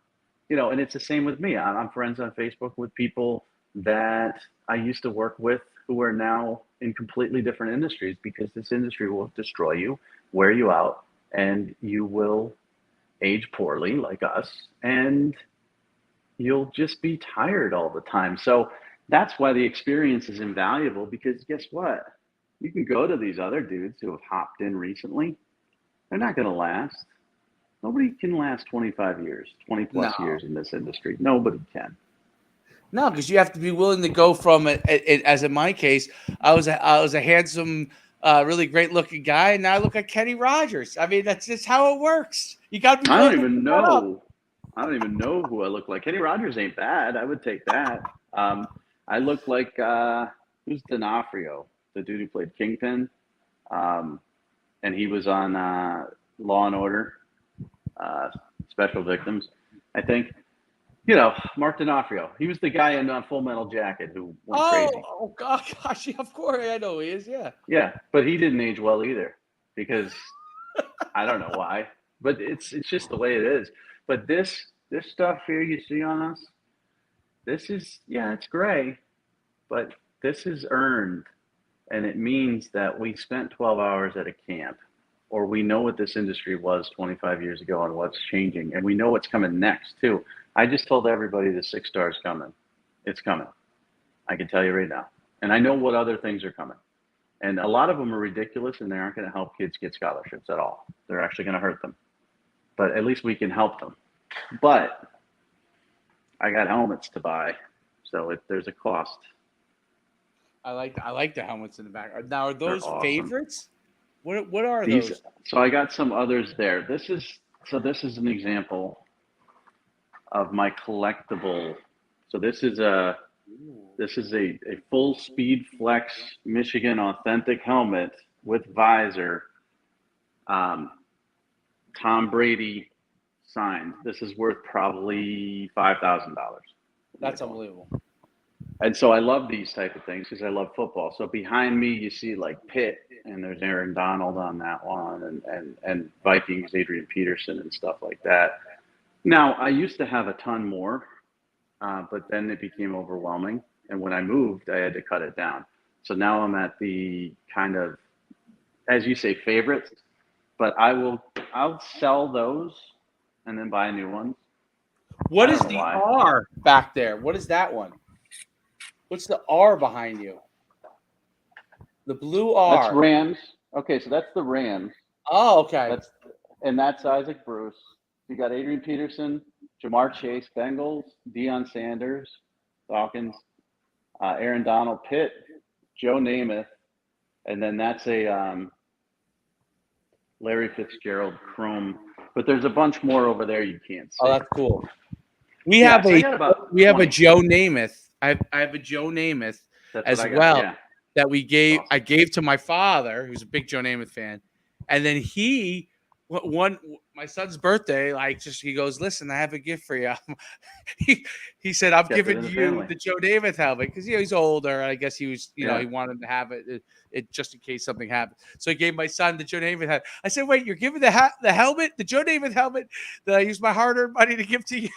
Speaker 2: you know. And it's the same with me. I'm friends on Facebook with people that I used to work with who are now in completely different industries, because this industry will destroy you, wear you out, and you will age poorly like us, and you'll just be tired all the time. So that's why the experience is invaluable, because guess what? You can go to these other dudes who have hopped in recently. They're not going to last. Nobody can last 25 years, 20 plus
Speaker 1: No.
Speaker 2: years in this industry. Nobody can.
Speaker 1: No, because you have to be willing to go from it. As in my case, I was a handsome, really great looking guy, and now I look like Kenny Rogers. I mean, that's just how it works. You got to be
Speaker 2: I
Speaker 1: willing
Speaker 2: don't
Speaker 1: to
Speaker 2: even
Speaker 1: give that up.
Speaker 2: know. I don't even know who I look like. Kenny Rogers ain't bad. I would take that. I look like who's D'Onofrio, the dude who played Kingpin, and he was on Law and Order, Special Victims, I think. You know, Mark D'Onofrio. He was the guy in Full Metal Jacket who went crazy.
Speaker 1: Oh God, gosh, yeah, of course I know he is. Yeah.
Speaker 2: Yeah, but he didn't age well either, because I don't know why, but it's just the way it is. But this stuff here you see on us, this is, yeah, it's gray, but this is earned, and it means that we spent 12 hours at a camp, or we know what this industry was 25 years ago and what's changing, and we know what's coming next too. I just told everybody the 6 stars coming. It's coming. I can tell you right now. And I know what other things are coming. And a lot of them are ridiculous, and they aren't going to help kids get scholarships at all. They're actually going to hurt them. But at least we can help them. But I got helmets to buy, so there's a cost.
Speaker 1: I like the helmets in the back. Now, are those
Speaker 2: awesome.
Speaker 1: favorites? What are
Speaker 2: These,
Speaker 1: those?
Speaker 2: so I got some others there. This is an example of my collectible. So this is a full speed flex Michigan authentic helmet with visor. Tom Brady signed. This is worth probably $5,000.
Speaker 1: That's unbelievable.
Speaker 2: And so I love these type of things because I love football. So behind me, you see like Pitt, and there's Aaron Donald on that one, and Vikings, Adrian Peterson, and stuff like that. Now, I used to have a ton more, but then it became overwhelming. And when I moved, I had to cut it down. So now I'm at the kind of, as you say, favorites, but I'll sell those and then buy new ones.
Speaker 1: What is the R back there? What is that one? What's the R behind you? The blue R.
Speaker 2: That's Rams. Okay, so that's the Rams.
Speaker 1: Oh, okay.
Speaker 2: That's Isaac Bruce. You got Adrian Peterson, Jamar Chase, Bengals, Deion Sanders, Falcons, Aaron Donald, Pitt, Joe Namath, and then that's a Larry Fitzgerald Chrome. But there's a bunch more over there you can't see.
Speaker 1: Oh, that's cool. We have a Joe Namath. I have a Joe Namath as well, yeah, that I gave to my father, who's a big Joe Namath fan, and then my son's birthday, he goes, listen, I have a gift for you. he said, I'm giving you the Joe Namath helmet because he's older. I guess he was, he wanted to have it just in case something happened. So he gave my son the Joe Namath helmet. I said, wait, you're giving the helmet, the Joe Namath helmet that I used my hard-earned money to give to you?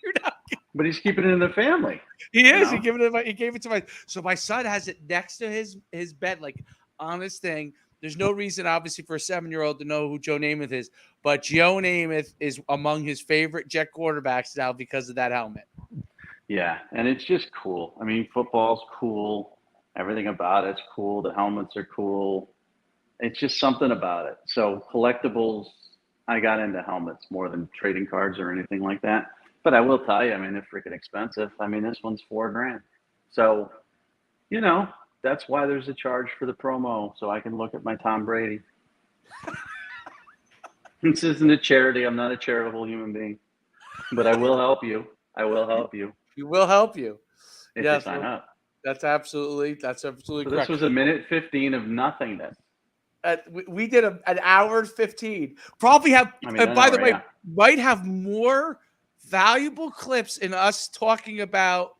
Speaker 1: You're not.
Speaker 2: But he's keeping it in the family.
Speaker 1: He is. He gave it to my. So my son has it next to his bed, like on his thing. There's no reason, obviously, for a 7-year-old to know who Joe Namath is, but Joe Namath is among his favorite Jet quarterbacks now because of that helmet.
Speaker 2: Yeah, and it's just cool. I mean, football's cool. Everything about it's cool. The helmets are cool. It's just something about it. So collectibles, I got into helmets more than trading cards or anything like that. But I will tell you, I mean, they're freaking expensive. I mean, this one's $4,000. So, That's why there's a charge for the promo, so I can look at my Tom Brady. This isn't a charity. I'm not a charitable human being, but I will help you. I will help you
Speaker 1: We will help you.
Speaker 2: if
Speaker 1: Yes,
Speaker 2: you sign up.
Speaker 1: that's absolutely
Speaker 2: So
Speaker 1: correct.
Speaker 2: this was a minute 15 of nothingness.
Speaker 1: We did an hour and 15. Probably have.
Speaker 2: I mean,
Speaker 1: By the way,
Speaker 2: yeah.
Speaker 1: might have more valuable clips in us talking about.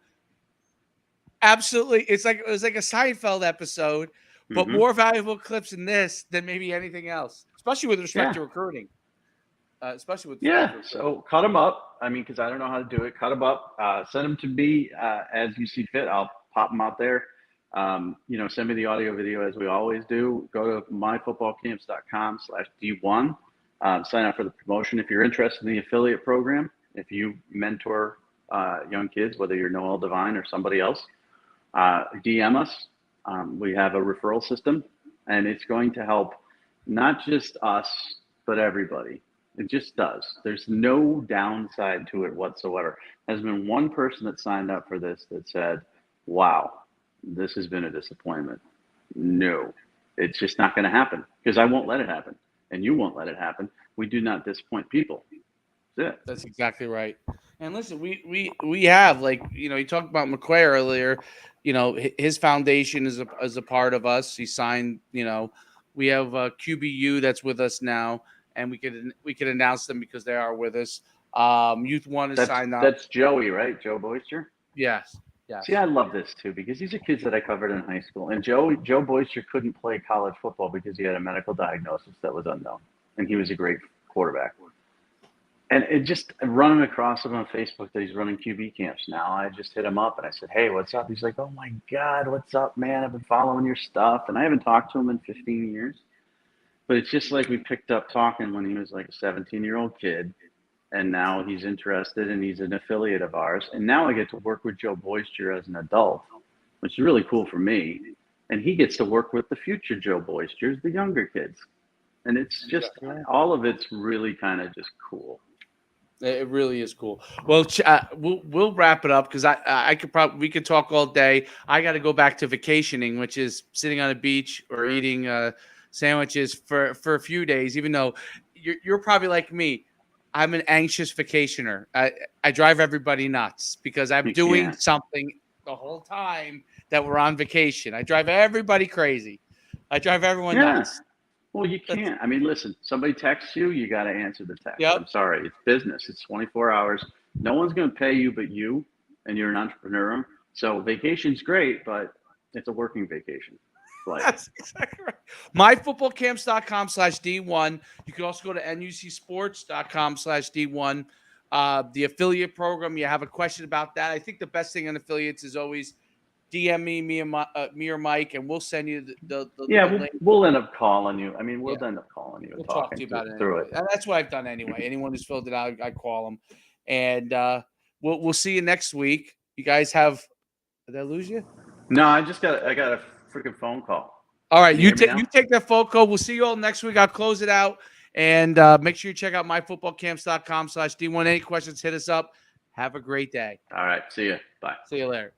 Speaker 1: Absolutely, it was like a Seinfeld episode, but more valuable clips in this than maybe anything else, especially with respect to recruiting. Especially with
Speaker 2: so cut them up. I mean, because I don't know how to do it. Cut them up. Send them to me as you see fit. I'll pop them out there. Send me the audio video as we always do. Go to myfootballcamps.com/D1. Sign up for the promotion if you're interested in the affiliate program. If you mentor young kids, whether you're Noel, Devine, or somebody else, DM us. We have a referral system, and it's going to help not just us, but everybody. It just does. There's no downside to it whatsoever. There's been one person that signed up for this that said, wow, this has been a disappointment. No, it's just not going to happen because I won't let it happen and you won't let it happen. We do not disappoint people. That's it.
Speaker 1: That's exactly right. And listen, we have, like, you talked about McQuay earlier. His foundation is a part of us. He signed. We have QBU that's with us now, and we could announce them because they are with us. Youth One is signed up.
Speaker 2: That's Joey, right? Joe Boyster.
Speaker 1: Yes.
Speaker 2: See, I love this too because these are kids that I covered in high school. And Joe Boyster couldn't play college football because he had a medical diagnosis that was unknown, and he was a great quarterback. And it just running across him on Facebook that he's running QB camps now. I just hit him up and I said, hey, what's up? He's like, oh my God, what's up, man? I've been following your stuff. And I haven't talked to him in 15 years. But it's just like we picked up talking when he was like a 17-year-old kid. And now he's interested and he's an affiliate of ours. And now I get to work with Joe Boyster as an adult, which is really cool for me. And he gets to work with the future Joe Boysters, the younger kids. And it's just, all of it's really kind of just cool.
Speaker 1: It really is cool. Well, we'll wrap it up because we could talk all day. I got to go back to vacationing, which is sitting on a beach or eating sandwiches for a few days. Even though you're probably like me, I'm an anxious vacationer. I drive everybody nuts because I'm doing something the whole time that we're on vacation. I drive everybody crazy. I drive everyone nuts.
Speaker 2: Well, you can't. I mean, listen, somebody texts you, you got to answer the text.
Speaker 1: Yep.
Speaker 2: I'm sorry. It's business. It's 24 hours. No one's going to pay you but you, and you're an entrepreneur. So vacation's great, but it's a working vacation.
Speaker 1: That's exactly right. myfootballcamps.com/D1. You can also go to nucsports.com/D1. The affiliate program, you have a question about that. I think the best thing on affiliates is always DM me or Mike, and we'll send you the link.
Speaker 2: We'll end up calling you. I mean, we'll end up calling you.
Speaker 1: We'll talk to you about it anyway. And that's what I've done anyway. Anyone who's filled it out, I call them. And we'll see you next week. You guys have – did I lose you?
Speaker 2: No, I got a freaking phone call.
Speaker 1: All right, you take that phone call. We'll see you all next week. I'll close it out. And make sure you check out myfootballcamps.com/D1. Any questions, hit us up. Have a great day.
Speaker 2: All right, see you. Bye.
Speaker 1: See you later.